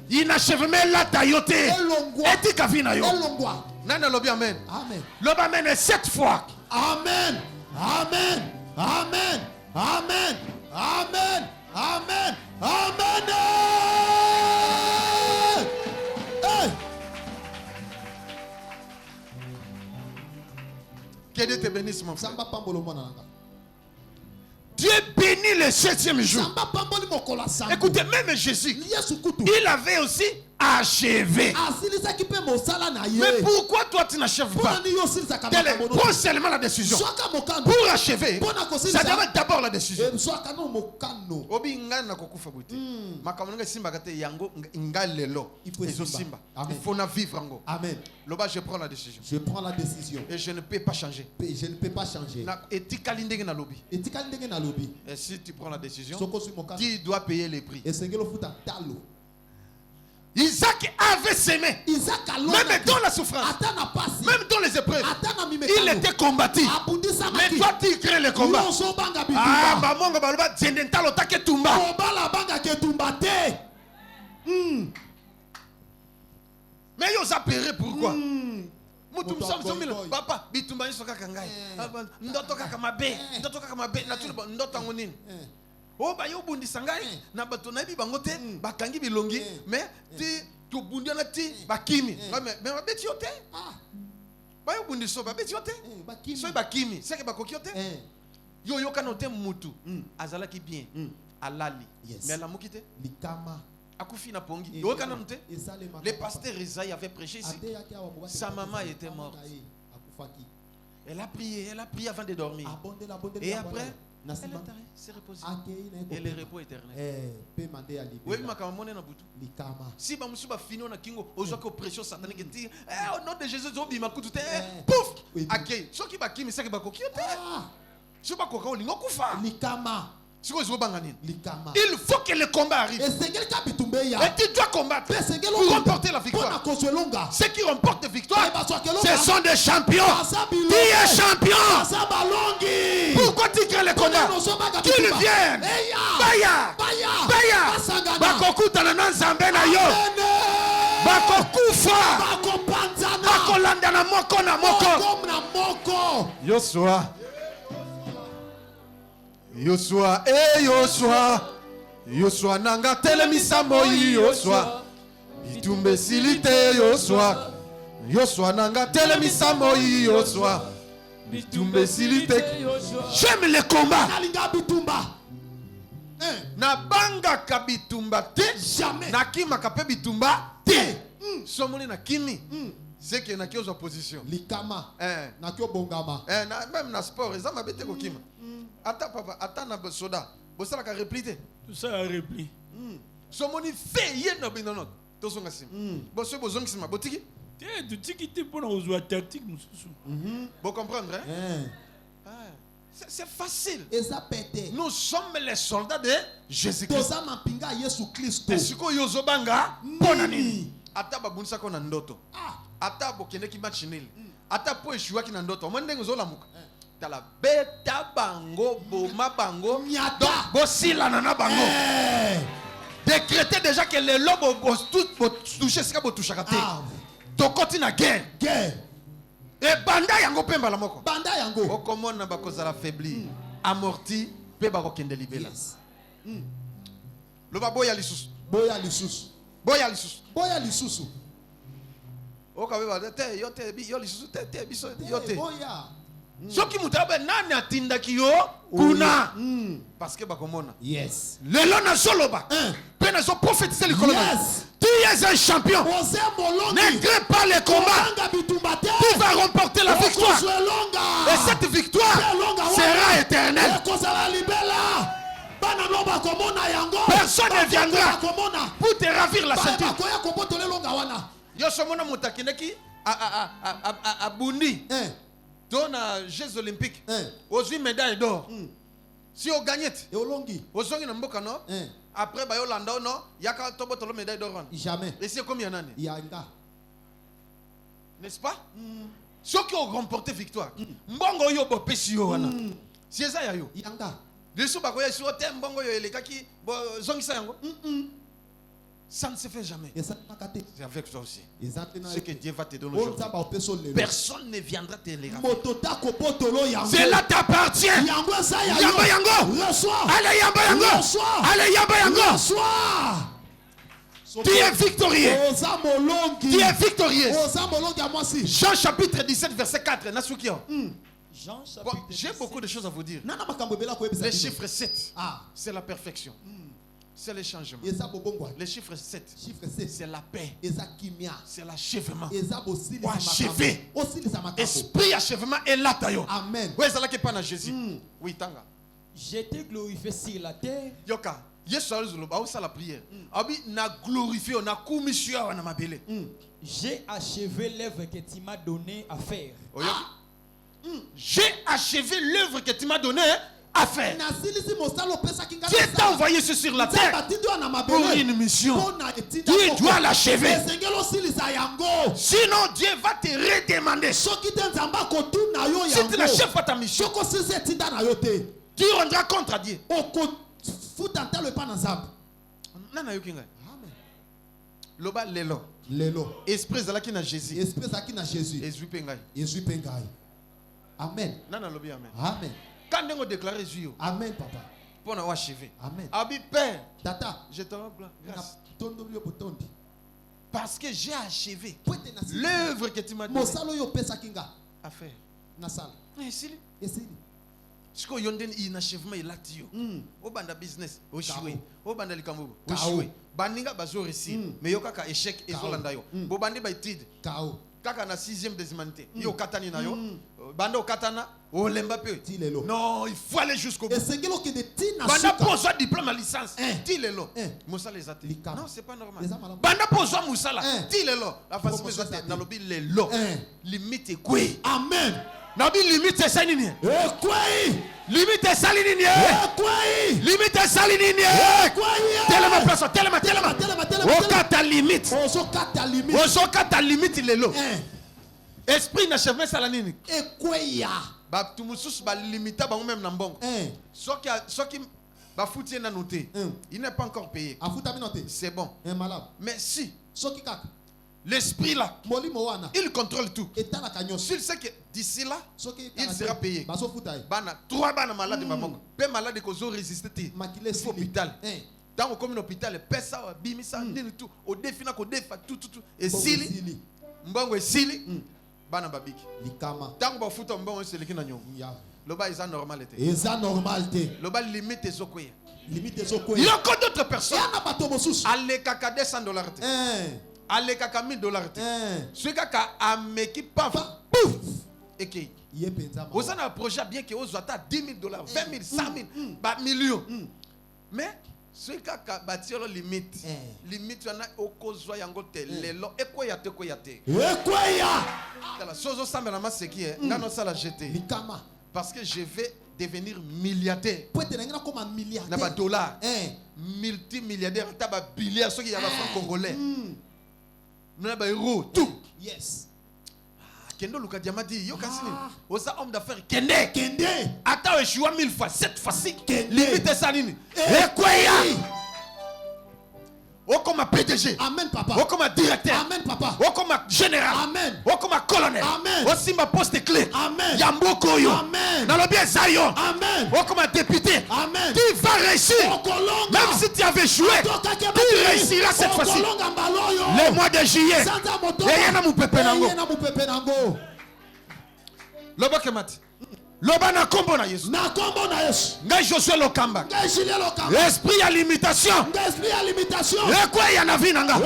Inachèvement la tayote. Et ti kavina yo. Elongwa. Nana lobi amen. Amen. L'homme amène 7 fois. Amen. Amen. Amen. Amen. Amen. Amen. Amen. Hey. Que Dieu te bénisse, mon frère. Samba pambolo mwana nanga. Dieu bénit le 7e jour. Samba pamboli mokolo sambo. Écoutez, même Jésus, Yesu kutu. il avait aussi achevé. Asilisaki pe mosala na ye. Mais pourquoi toi tu n'achèves pas? Pona ni yo silisaka Quelle est- makambo Prends no. seulement la décision. Soka mokano. Pour achever, Pona ça kosilisa. demande d'abord la décision. Soka no mokano. Obi ngai na kokufa bote. Makambo ngai simba kate yango ngai lelo. Il faut Ezo simba. simba. Amen. Il faut na vivre ngo. Amen. Loba je prends la décision. Je prends la décision. Et je ne peux pas changer. Je ne peux pas changer. Na etikali ndenge na lobi. Etikali ndenge na lobi. Et si tu prends la décision, Soko sui mokano. qui doit payer les prix? Esengelo futa talo. Isaac avait semé. Isaac alona. Même dans la souffrance, Ata na pasi. même dans les épreuves, Ata na mimekano. il était combattu. Abundisa Mais maki. toi tu crées le combat. Yoso banga Ah, bitumba. bamonga baloba zendentalo take tumba. Obala banga ketumba te. Mais ils ont appelé pourquoi? Moto boy. Papa, bitumba nso kaka ngai. Ndoto kaka mabe, ndoto kaka mabe. Na tuli ndoto ngo nini? Oh ba yo bundisa ngai na bato na bi bango te, bakangi bilongi, mais ti to bundia na ti bakimi. Mais babeti yo te. Ah. Ba yo bundiso babeti yo te. Bakimi. So bakimi, c'est que bakoki yo te. Eh. Yo yo kana te mutu. Azalaki bien. Alali. Yes. Mais la mukite. Likama. Akufi na pongi. Yo kana mte. Esalema. Le pasteur Isaïe avait prêché ici. Ate yaki awa mobali. Sa maman était morte. Akufaki. Elle a prié avant de dormir. Abondela abondela. Et après, elle Nasima. s'est reposée. Akei na Et le repos éternel. pe mande ya Oui, libela. makamone na butu. Likama. Si ba musu ba fini na kingo, ozo ko pression satanique ti. Au nom de Jésus zo bi makutu te. Eh. Pouf! Oui. Akei, soki ba kimi seki ba kokio te. Ah. So ba koka olingo kufa. Likama. Siko zo banga nini? Likama. Il faut que le combat arrive. Esengeli kabitumbe ya. Et tu dois combattre Pe sengelo pour longa. remporter la Pona victoire. kozwelonga. Ceux qui remportent la victoire, Eh, baswa kelonga. ce sont des champions. Asa bilonga. Qui est champion? Asa balongi. Pourquoi tu crées le combat? Qu'ils viennent. Baya. Baya. Basangana. Bakokutana na nzambe na yo. Bakokufa. Bakopanzana. Bakolanda na moko na moko. Moko na moko. Yosua. Yosua, Yosua. Yosua nanga telemisa moi Yosua. Bitumbe silite Yosua. Yosua nanga telemisa moi Yosua. Bitumbe silite. J'aime le combat. Nalinga bitumba. Na banga kabitumba te. Jamais. Na kima kape bitumba te. Somoni na kimi. C'est que na kiozo position. Likama. Eh. Na kyo bongama. Même na sport, ils ont mabete ko kima. Ata papa, ata na soda. Bosala ka répliquer. Tout ça a repris. Somoni fait yen na binono. To songa sim. Bosso bozong sim botiki. Tu dis qu'il était pour nous jouer tactique, nous sommes. Vous comprendre hein? Eh. C'est facile. Eza pete. Nous sommes les soldats de Jésus-Christ. Toza mapinga Yesu Kristo. Esiko yozobanga pona nini? Ata babunisa ko na ndoto. Ah. Ata bokendeki match nil. Ata po eshuaki na ndoto. Mo ndenge zolamuka. Tala beta bango boma bango Nyata. donc bosilana na bango. Eh. Décrétez déjà que les lobes tout toucher ce que vous touchez à terre. Ah. Tokoti na guerre. Guerre. Et banda yango pemba la moko. Banda yango. Okomona bakozala faibli, amorti pe bakokende libela. Yes. Loba boya lisusu. Boya lisusu. Boya lisusu. Boya lisusu. Okabeba te yo te yo lisusu te biso yo te. Boya. Soki mutabe nani atindaki yo kuna. Parce que bakomona. Yes. Lelo na soloba. Pena so prophétiser le colonel. Yes. Tu es un champion. Ose molongi. Ne crains pas les combats. Banga bitumba te. Tu vas remporter la victoire. Okozwe longa. Et cette victoire Longa wana. sera éternelle. Ekozala libela. personne ne viendra pour te ravir la ceinture. Yo somona mutakindeki a Bundi. Dans les Jeux Olympiques. Aux médailles d'or. Si on gagne, aux zongi na mboka no. Après ba Yolanda no, yaka tobo tolo médaille d'or. Jamais. Et c'est combien d'années? Yanga. N'est-ce pas? Ceux qui ont remporté victoire. Mbongo yo bo pesi yo wana. Si eza ya yo. Yanga. Desu ba ko yesu te mbongo yo elekaki bo zongi sa yango. Ça ne se fait jamais. C'est avec toi aussi. Ce que Dieu va te donner aujourd'hui. Personne ne viendra te le raconter. Cela t'appartient. Yamba yango. Reçois. Allez yamba yango. Reçois. Allez yamba yango. Reçois. Tu es victorieux. Tu es victorieux. Jean chapitre 17 verset 4. Jean chapitre Bon, j'ai beaucoup de choses à vous dire. Le chiffre 7, c'est la perfection. C'est le changement. Le chiffre 7, c'est la paix. C'est l'achèvement. Achevé. Esprit achèvement est là, tayo. Amen. Oui, c'est là qu'il parle à Jésus. Oui, tanga. J'étais glorifié sur la terre. Yoka. Yesu a ça la prière. Abi na glorifié, on a commission na mabele. J'ai achevé l'œuvre que tu m'as donné à faire. J'ai achevé l'œuvre que tu m'as donné à faire. Dieu t'a envoyé sur la terre pour une mission. Tu dois l'achever. Sinon, Dieu va te redemander. Si tu n'achèves pas ta mission, tu rendras compte à Dieu. Loba lelo. Esprit zalaki na Jésus. Ezui pengai. Amen. Nana lobi amen. Amen. Quand on déclare Jésus. Amen, papa. Pour nous achever. Amen. Abi Père. Tata. Je te rends grâce. Parce que j'ai achevé l'œuvre que tu m'as donnée à faire. Ce que yonden inachèvement est là tio. Au banda business, au chiwe, au banda likambo, au chiwe. Bandinga bazo réussi, mais yo kaka échec et zolanda yo. Bo bandi ba étude. Kaka na 6e des humanités. Yo katani na yo. Banda o katana, o lemba pe. Non, il faut aller jusqu'au bout. Banda pose diplôme à licence. Tilelo. Moussa les athées. Non, c'est pas normal. Banda pose Moussa là. Tilelo. La façon les athées na lobi les lo. Limite quoi? Amen. Nabi limite salinini. Limite salinini. Limite salinini. Tellement place, tellement. Okata limite. Osokata limite lelo. Esprit n'achève ça la nini. Ba tumusus ba limita ba même na mbongo. Soki ba fouti na noté. Il n'est pas encore payé. C'est bon. Mais si l'esprit là, il contrôle tout. S'il sait que d'ici là, il sera payé. Bana 3 bana malade maman. Pe malade ko zo résister ti. Il faut hôpital. Dans comme un hôpital, pesa bimisa nini tout. Au défi na ko défa tout. Et sili mbongo et sili bana babiki. Tant ba futa mbongo c'est leki na nyongo. Loba isa normal était. Isa normal té. Loba limite ezokoye. Limite ezokoye. Il y a encore d'autres personnes. Allez kaka $200 té. Allez kaka $1000. Ce kaka ameki paf. Pouf. Et vous avez un projet bien que vous avez $10,000, $20,000, $100,000, $1 million. Mais ce kaka bâtir limite. Limite y en a au cause yango te lelo ekoya te koya te. Ekoya. La chose semble na c'est qui est ngano ça la jeter. Parce que je vais devenir milliardaire. Na ba dollar. Multimilliardaire taba billiard ceux qui y a franc congolais. Na ba euro tout. Yes. Kendo Luka Diamadi, yo kasini. Osa homme d'affaires kende. Attends, je joue 1000 fois, 7 fois 6. Limite ça nini. Ekoya. O comme PDG. Amen papa. O comme directeur. Amen papa. O comme général. Amen. O comme colonel. Amen. O simba poste clé. Amen. Yamboko yo. Amen. Dans le bien Zion. Amen. O comme député. Amen. Tu vas réussir. Même si tu avais joué, tu réussiras cette fois-ci. Le mois de juillet. Et yana mu pepe nango. Loba kemati. Loba na kombo na Yesu. Ngai Josué Lokamba. Esprit à limitation. Ekwa ya na vinanga.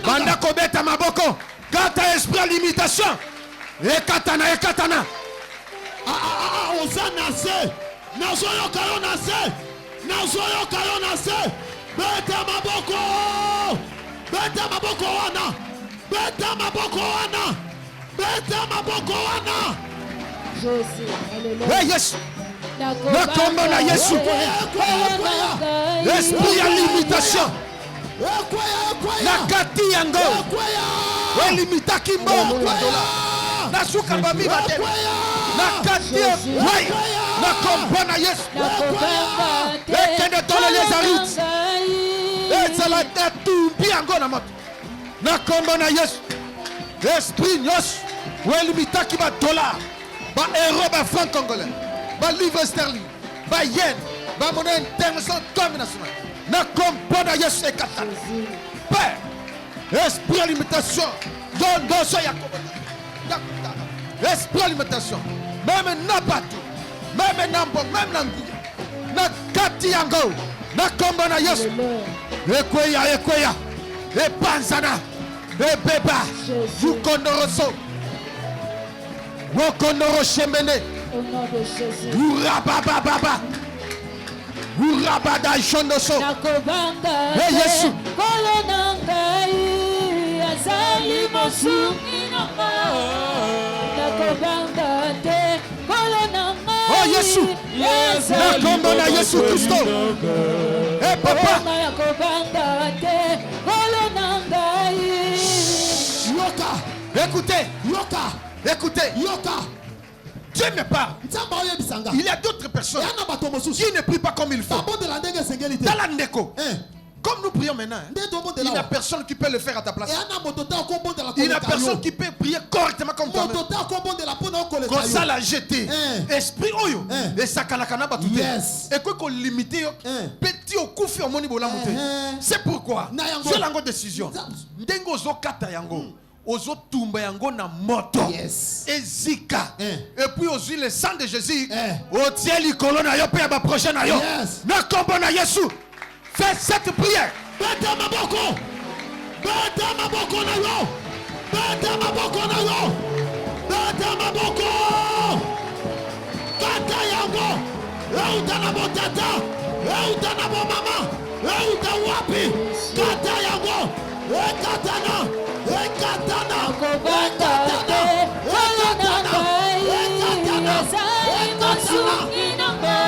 Banda kobeta maboko. Kata esprit à limitation. Ekatana. oza na se nazoyoka yo na se nazoyoka yo na se beta maboko wana beta maboko wana beta maboko wana Jésus, alléluia. Hey, yes. Na kombo na Yesu. Esprit ya limitation. Na kati yango. Elimitaki mbongo. Na suka babi bate. Na kati ouais. Na kombo na Yesu. Ekende tolo les arites. Ezala tetumbi yango na moto. Na kombo na Yesu. Esprit nyos. Elimitaki ba dollar. Ba euro ba franc congolais. Ba livre sterling. Ba yen. Ba monnaie internationale comme nationale. Na kombo na Yesu ekatana. Père. Esprit à limitation. Don doso yakobo. Esprit à limitation. Même na batu. Même na mbo. Même na nguya. Na kati yango. Na kombo na Yesu. Ekweya. Epanzana. Ebeba. Yukondoroso. Wokondoro shemene. Au nom de Jésus. Urabababa. Urabada shondoso. Nakobanga Hey, Yesu. kolonangai azali mosungi nanga nakobanga te kolonangai Oh Yesu. Na kombo na Yesu Kristo. Eh papa. nakobanga te kolonangai Écoutez. Dieu me parle. Il y a d'autres personnes qui ne prient pas comme il faut. Dans la ndeko. Comme nous prions maintenant, il n'y a personne qui peut le faire à ta place. Il n'y a personne qui peut prier correctement comme toi. Comme ça l'a jeté. Esprit oyo. Et ça kanakana batute. Et quoi qu'on limite petit au coup fait au moni bola monter. C'est pourquoi j'ai la décision. Ndengo zo kata yango. Ozo tumba yango na moto. Ezika. Et puis aux le sang de Jésus. Au tieli kolona yo pe ba prochaine yo. Na kombo na Yesu. Fais cette prière. Beta maboko na yo. Beta maboko. Kata yango. Euta na botata. Euta na bo mama. Euta wapi. Kata yango. Ekatana. nakobanga te kolonangai azali mosungi nanga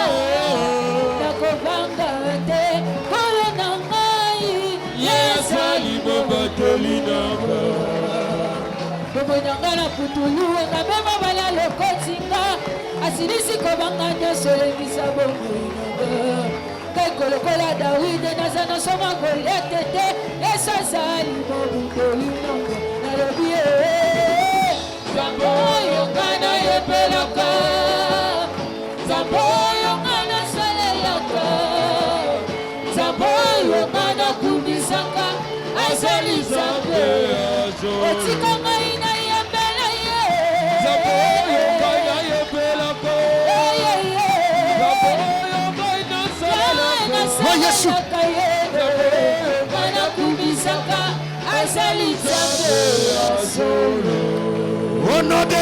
nakobanga te kolonangai azali mobateli nanga bomoi nanga na putulu engabe mabala lokotinga asilisi kobanga nyonso elengisa bomoi nanga kolokola Dawide naza nasoma Goliate te Yesu azali mobuteli nanga nalobi Nzambe oyo nga nayebelaka Nzambe oyo nga nasalelaka Nzambe oyo nga nakumisaka azali Nzambe otika ngai nayembela ye Nzambe oyo nga nayebelaka Oh Yesu. Au nom de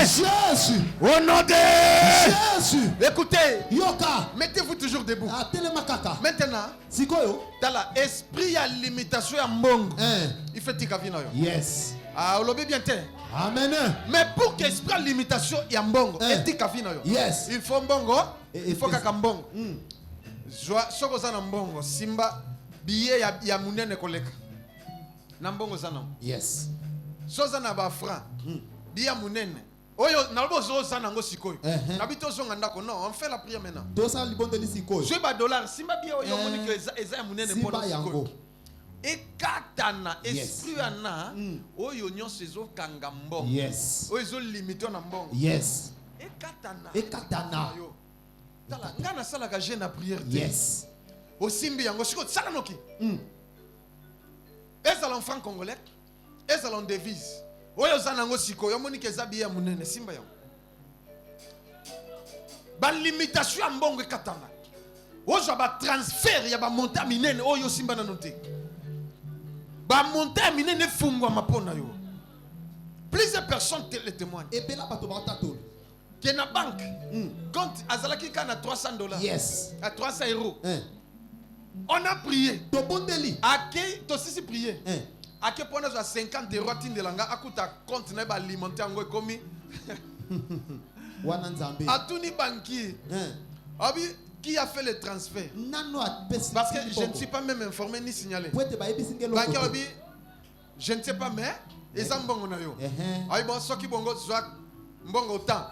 Jésus. Au nom de Jésus. Écoutez. Yoka. Mettez-vous toujours debout. Maintenant, dans l'esprit à limitation à mbongo. Il fait tikavina yo. Yes. Ah, on lobby bien te. Amen. Mais pour qu'esprit à limitation ya mbongo, etikavina yo. Yes. Il faut mbongo, il faut kakambongo. Soko za na mbongo simba billet ya munene koleka na mbongo za na yes soza na ba franc billet ya munene oyo na lobo zo za nango sikoyo na bito zonga ndako non on fait la prière maintenant dosa libondeli sikoyo je ba dollar simba billet oyo moni que eza ya munene pona sikoyo ekatana esprit ana oyo nyonso ezo kanga mbongo yes oyo ezo limiter na mbongo yes ekatana yo tala ngana sala ka jeune na prière yes osimbi yango siko sala noki ezala en franc congolais ezala en devise oyo zanango siko yo moni ke zabiya munene simba yango ba limitation ya mbongo ekatana ozo ba transfert ya ba monta minene oyo simba na note ba monta minene fungwa mapona yo plusieurs personnes les témoignent et bela bato ba tato qui est na banque. Quand Azalaki a 300 $. Yes. À 300 €. On a prié. Tobondeli. À qui tu aussi prié? À quel point on a 50 € à Tindelanga, à coûter compte n'est pas alimenté en gros comme Wananzambe. à tous les banquiers. Qui a fait le transfert? Parce que je ne suis pas même informé ni signalé. Banquier Obi, je ne sais pas mais ils ont bon yo. Aïe bon ce qui bongo soit bongo temps.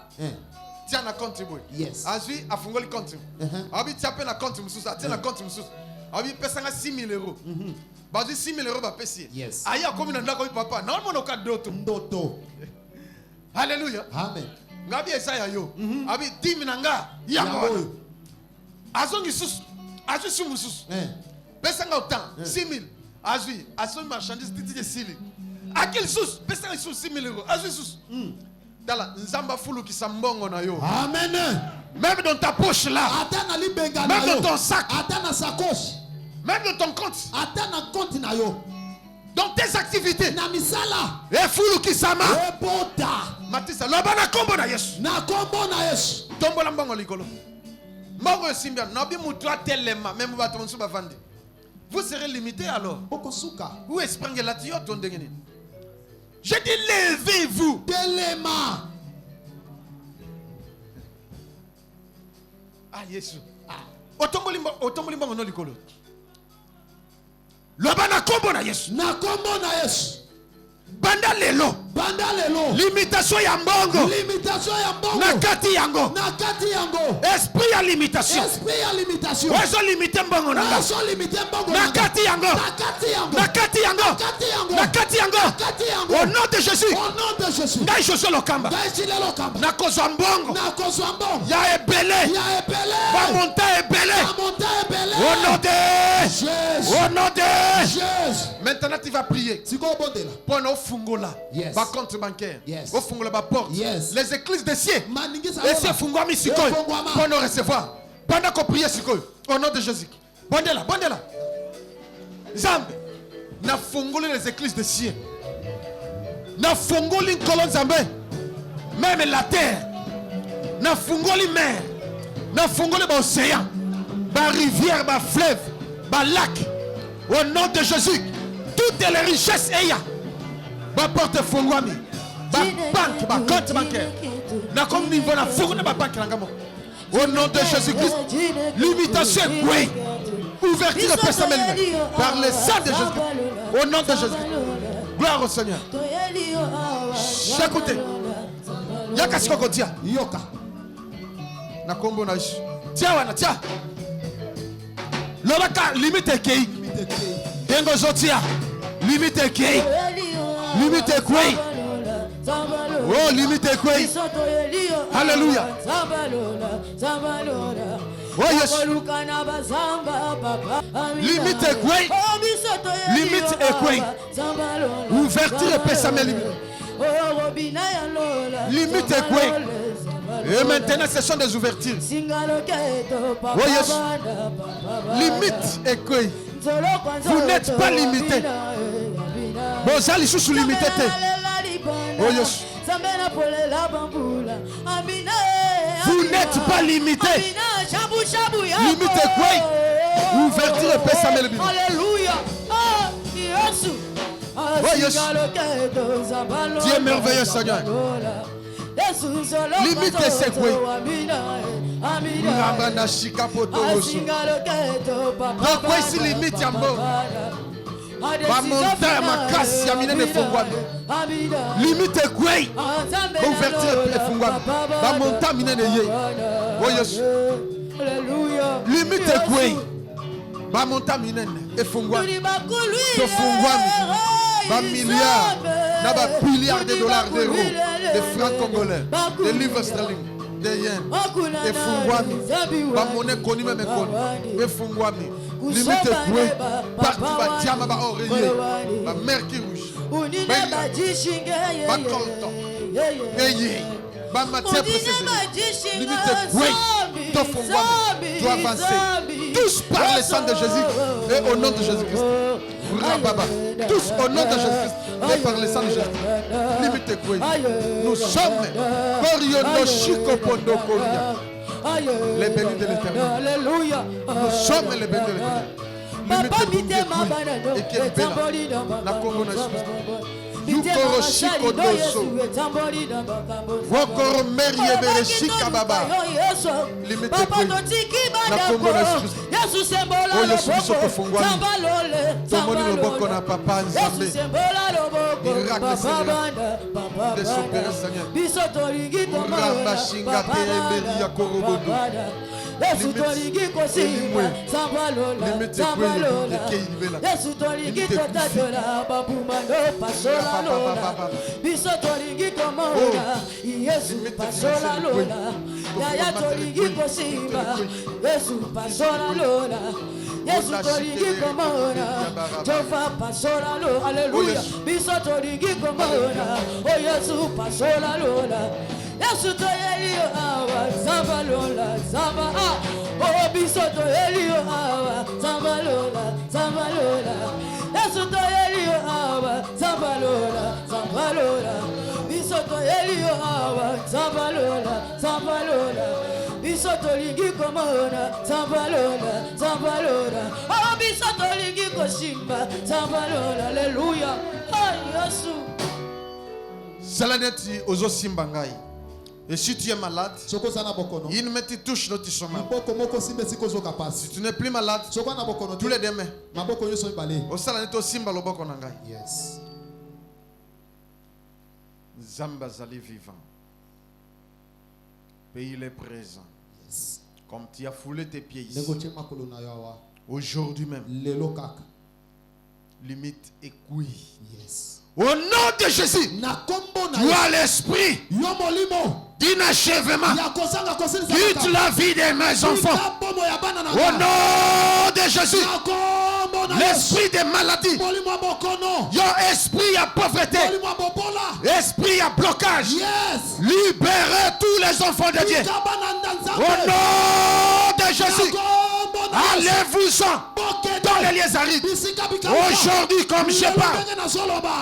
Tiens na compte boy. Yes. Azui a fungoli compte. Abi tu appelles na compte mususu, tiens na compte mususu. Abi pesa 6 000 €. Bazi 6 000 € ba pesi. Yes. Aya comme na ndako papa, na mo no ka Ndoto. Alléluia. Amen. Ngabi Esaya yo. Abi 10 000 nga yango. Azongi sus. Azui sumu sus. Pesa nga autant 6 000. Azui, azui marchandise titi de sili. À quel sus? Pesa nga sus 6 000 €. Azui sus. Dala nzamba fulu ki sambongo na yo. Amen. Même dans ta poche là. Même dans ton sac. Atana sacoche. Même dans ton compte. Atana compte na yo. Dans tes activités. Na misala. Et fulu ki sama. Ebota. Matisa loba na kombo na Yesu. Na kombo na Yesu. Tombo la mbongo likolo. Mbongo simbia nabi mutua telema même bato monsu bavandi. Vous serez limité alors. Okosuka. Où est-ce que la tio ton dengeni? Je dis levez-vous. Telema. Ah Yesu. Otomboli mbongo no likolo. Loba na kombo na Yesu. Na kombo na Yesu. Banda lelo. Limitation ya mbongo. Na kati yango. Esprit ya limitation. Wezo limite mbongo na nga. Na kati yango. Na kati yango. Au nom de Jésus. Ngai Josué Lokamba. Na kozwa mbongo. Ya ebele. Ba monta ebele. Au nom de Jésus. Au nom de Jésus. Maintenant tu vas prier. Pour nos fungola. Yes. Ba compte bancaire. Yes. Au fungola ba porte. Yes. Les églises de cieux. Et c'est fungwami sikoy. Pour nous recevoir. Pendant qu'on prie sikoy. Au nom de Jésus. Bondela. Zambe. Na fungoli les églises de cieux. Na fungoli kolon zambe. Même la terre. Na fungoli mer. Na fungoli ba océan. Ba rivière, ba fleuve, ba lac. Au nom de Jésus. Toutes les richesses eya. Ba porte fungwami. Ba banque, ba compte bancaire. Na comme niveau na fungoli ba banque ngamo. Au nom de Jésus-Christ. Limitation oui. Ouverture personnelle par le sang de Jésus-Christ. Au nom de Jésus-Christ. Gloire au Seigneur. Écoutez. Yaka sikoko tia. Yoka. Na kombo na Yesu. Tia wana tia. Lobaka limite kei. Dengo zotia. Limite kei. Limite kwei. Oh, limite kwei. Alléluia. Oh yes. Limite kwei. Limite kwei. Ouverture personnelle limite. Limite kwei. Et maintenant ce sont des ouvertures. Oh yes. Limite et kwei. Vous n'êtes pas limité. Bon, ça les sous limité. Oh yes. Vous n'êtes pas limité. Limité quoi? Ouverture personnelle. Alléluia. Oh yes. Dieu est merveilleux Seigneur. Limité c'est quoi? Ngambanda shikapoto osu. Donc quoi ici limite ya mbo? Ba montagne makasi ya minene fungwami. Limite quoi? Ouverture fungwami. Ba montagne minene ye. Oh yes. Limite quoi? Ba montagne minene fungwami. To fungwami. Ba milliards, na ba billiards de dollars, d'euros, de francs congolais, de livres sterling, de yens, de fungwami, ba monnaie connue même connue, de fungwami. Limite koué, partout ba diamant, ba oreiller, ba mercure rouge, ba coltan, eye, ba matière précieuse. Limite koué, ton fungwami doit avancer. Tous par le sang de Jésus et au nom de Jésus-Christ. Rababa. Tous au nom de Jésus-Christ et par le sang de Jésus. Limite quoi. Nous sommes Koriono Shiko Pondo Koria. Les bénis de l'Éternel. Alléluia. Nous sommes les bénis de l'Éternel. Papa Limite mitema Bunge bana et Kembela. Na Congo na Yukoro Shiko Doso. Wokoro Merie Bereshika Baba. Limite quoi. Na Congo na Yesu Oh Yesu biso kofungwami. Tomoni loboko na papa Nzambe. Miracle Seigneur. Des opérations Seigneur. Ramba Shinga Terebeli ya Korobodo. Yesu tolingi kosimba sambalola sambalola Yesu tolingi kotatola babumano pasola lola biso tolingi komona Yesu pasola lola yaya tolingi kosimba Yesu pasola lola Yesu tolingi komona Jova pasola lola Alléluia biso tolingi komona oh Yesu pasola lola Yesu toyelio awa zamba lola zamba ah oh biso toyelio awa zamba lola Yesu toyelio awa zamba lola biso toyelio awa zamba lola biso tolingi komona zamba lola oh biso tolingi koshimba zamba lola Alléluia ah Yesu Salaneti ozo simba ngai. Et si tu es malade, il me touche notre chemin. Si tu n'es plus malade, tous les deux mains. Au Salaneti au simba loboko na ngai. Yes. Zamba zali vivant. Pays il est présent. Yes. Comme tu as foulé tes pieds ici. Aujourd'hui même. Limite et couille. Yes. Au nom de Jésus, tu as l'esprit d'inachèvement. Quitte la vie de mes enfants. Au nom de Jésus, l'esprit de maladie, esprit à pauvreté, esprit à blocage, libérez tous les enfants de Dieu. Au nom de Jésus, allez-vous-en dans les lieux arides. Aujourd'hui, comme je parle,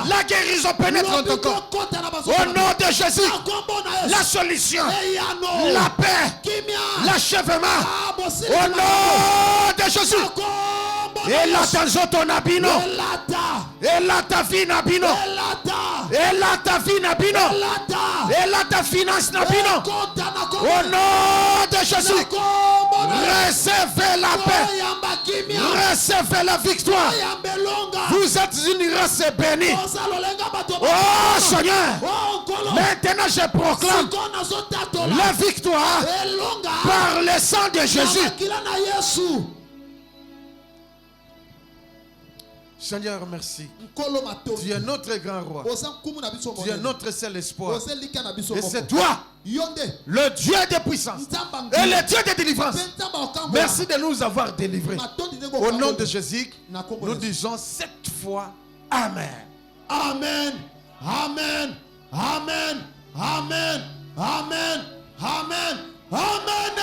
la guérison pénètre dans ton corps. Au nom de Jésus, la solution, la paix, l'achèvement. Au nom de Jésus. Et là, ton abino. Et là, ta vie nabino. Et là, ta vie nabino. Et là, ta finance nabino. Au nom de Jésus. Recevez la paix. Recevez la victoire. Vous êtes une race bénie. Oh Seigneur. Maintenant je proclame la victoire par le sang de Jésus. Seigneur, merci. Tu es notre grand roi. Tu es notre seul espoir. Et c'est toi, le Dieu de puissance et le Dieu de délivrance. Merci de nous avoir délivrés. Au nom de Jésus, nous disons cette fois Amen. Amen. Amen. Amen. Amen. Amen. Amen. Amen.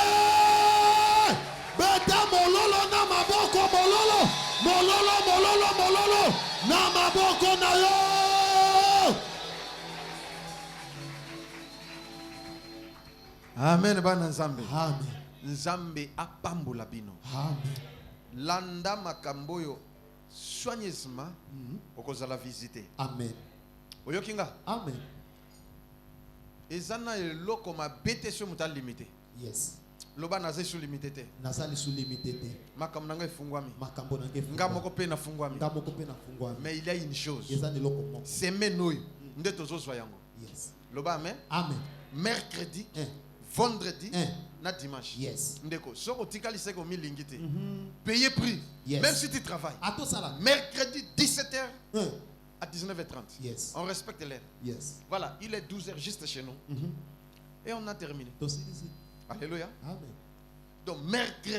Beta mololo na maboko mololo. Mololo mololo mololo na maboko na yo. Amen bana Nzambe. Amen. Nzambe apambola bino. Amen. Landa makamboyo soigneusement okozala visiter. Amen. Oyokinga. Amen. Ezana eloko mabete so muta limité. Yes. Loba naze sous limité te. Nazali sous limité te. Makambo nanga efungwami. Makambo nanga efungwami. Nga moko pe na fungwami. Nga moko pe na fungwami. Mais il y a une chose. Ezani loko moko. Semaine oyo nde tozozwa yango. Yes. Loba amen. Amen. Mercredi, vendredi, na dimanche. Yes. Ndeko, soko tikali seko milingi te. Payer prix. Yes. Même si tu travailles. À tout ça là. Mercredi 17h à 19h30. Yes. On respecte l'heure. Yes. Voilà, il est 12h juste chez nous. Et on a terminé. Alléluia. Amen. Donc mercredi